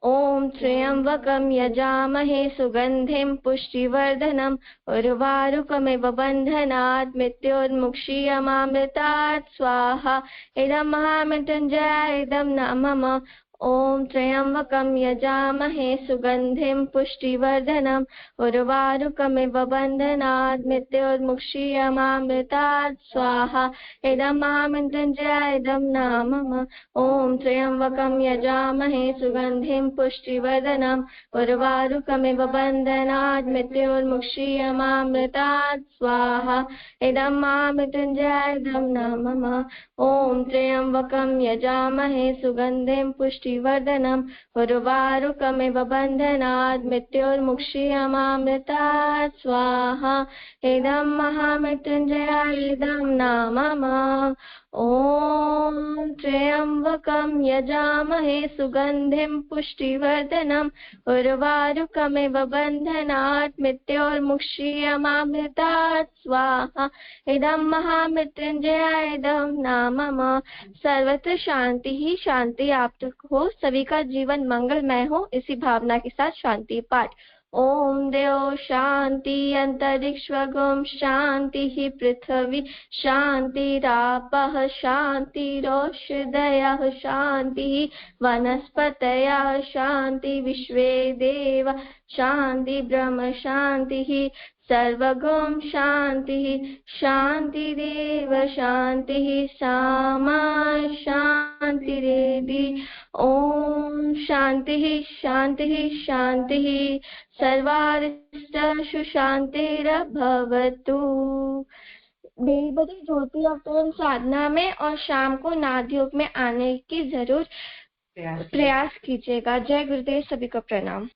ओम त्र्यंबकं यजामहे सुगंधिं पुष्टिवर्धनम् उर्वारुकमिव बन्धनात् मृत्योर्मुक्षीयमामृतात् स्वाहा। इदं महामृत्युंजय इदं नामम। ओम त्र्यंबकं यजामहे सुगंधिं पुष्टिवर्धनम् उर्वारुकमिव बन्धनात् मृत्योर्मुक्षीयमामृतात् स्वाहा। इदं महामृत्युंजय इदं नामम। ओम त्र्यंबकं यजामहे सुगंधिं पुष्टिवर्धनम् उर्वारुकमिव बन्धनात् मृत्योर्मुक्षीयमामृतात् स्वाहा। इदं महामृत्युंजय इदं नामम। ओम त्र्यंबकं यजामहे सुगंधिं पुष्टिवर्धनम् उर्वारुकमिव बन्धनात् मृत्योर्मुक्षीयमामृतात् स्वाहा। इदं महामृत्युंजय इदं नामम। ओम त्र्यंबकं यजामहे सुगंधिं पुष्टिवर्धनम् उर्वारुकमिव बन्धनात् मृत्योर्मुक्षीयमामृतात् स्वाहा। इदं महामृत्युंजय इदं नामम। सर्वत्र शांति ही शांति आप तक हो, सभी का जीवन मंगलमय हो, इसी भावना के साथ शांति पाठ। ओम देव शांति अंतरिक्षगुम शांति पृथ्वी शांतिरापः शांतिरोषधयः शांति वनस्पतयः शांति विश्वे देव शांति ब्रह्म शांति सर्वगुम शांति शांतिरेव शांति सामा शांतिरेधि। ओम शांति शांति शांति सर्वारिष्टेषु शांतिर्भवतु। बेबदी ज्योति और प्रेम साधना में और शाम को नादयोग में आने की जरूर प्रयास कीजिएगा। जय गुरुदेव, सभी को प्रणाम।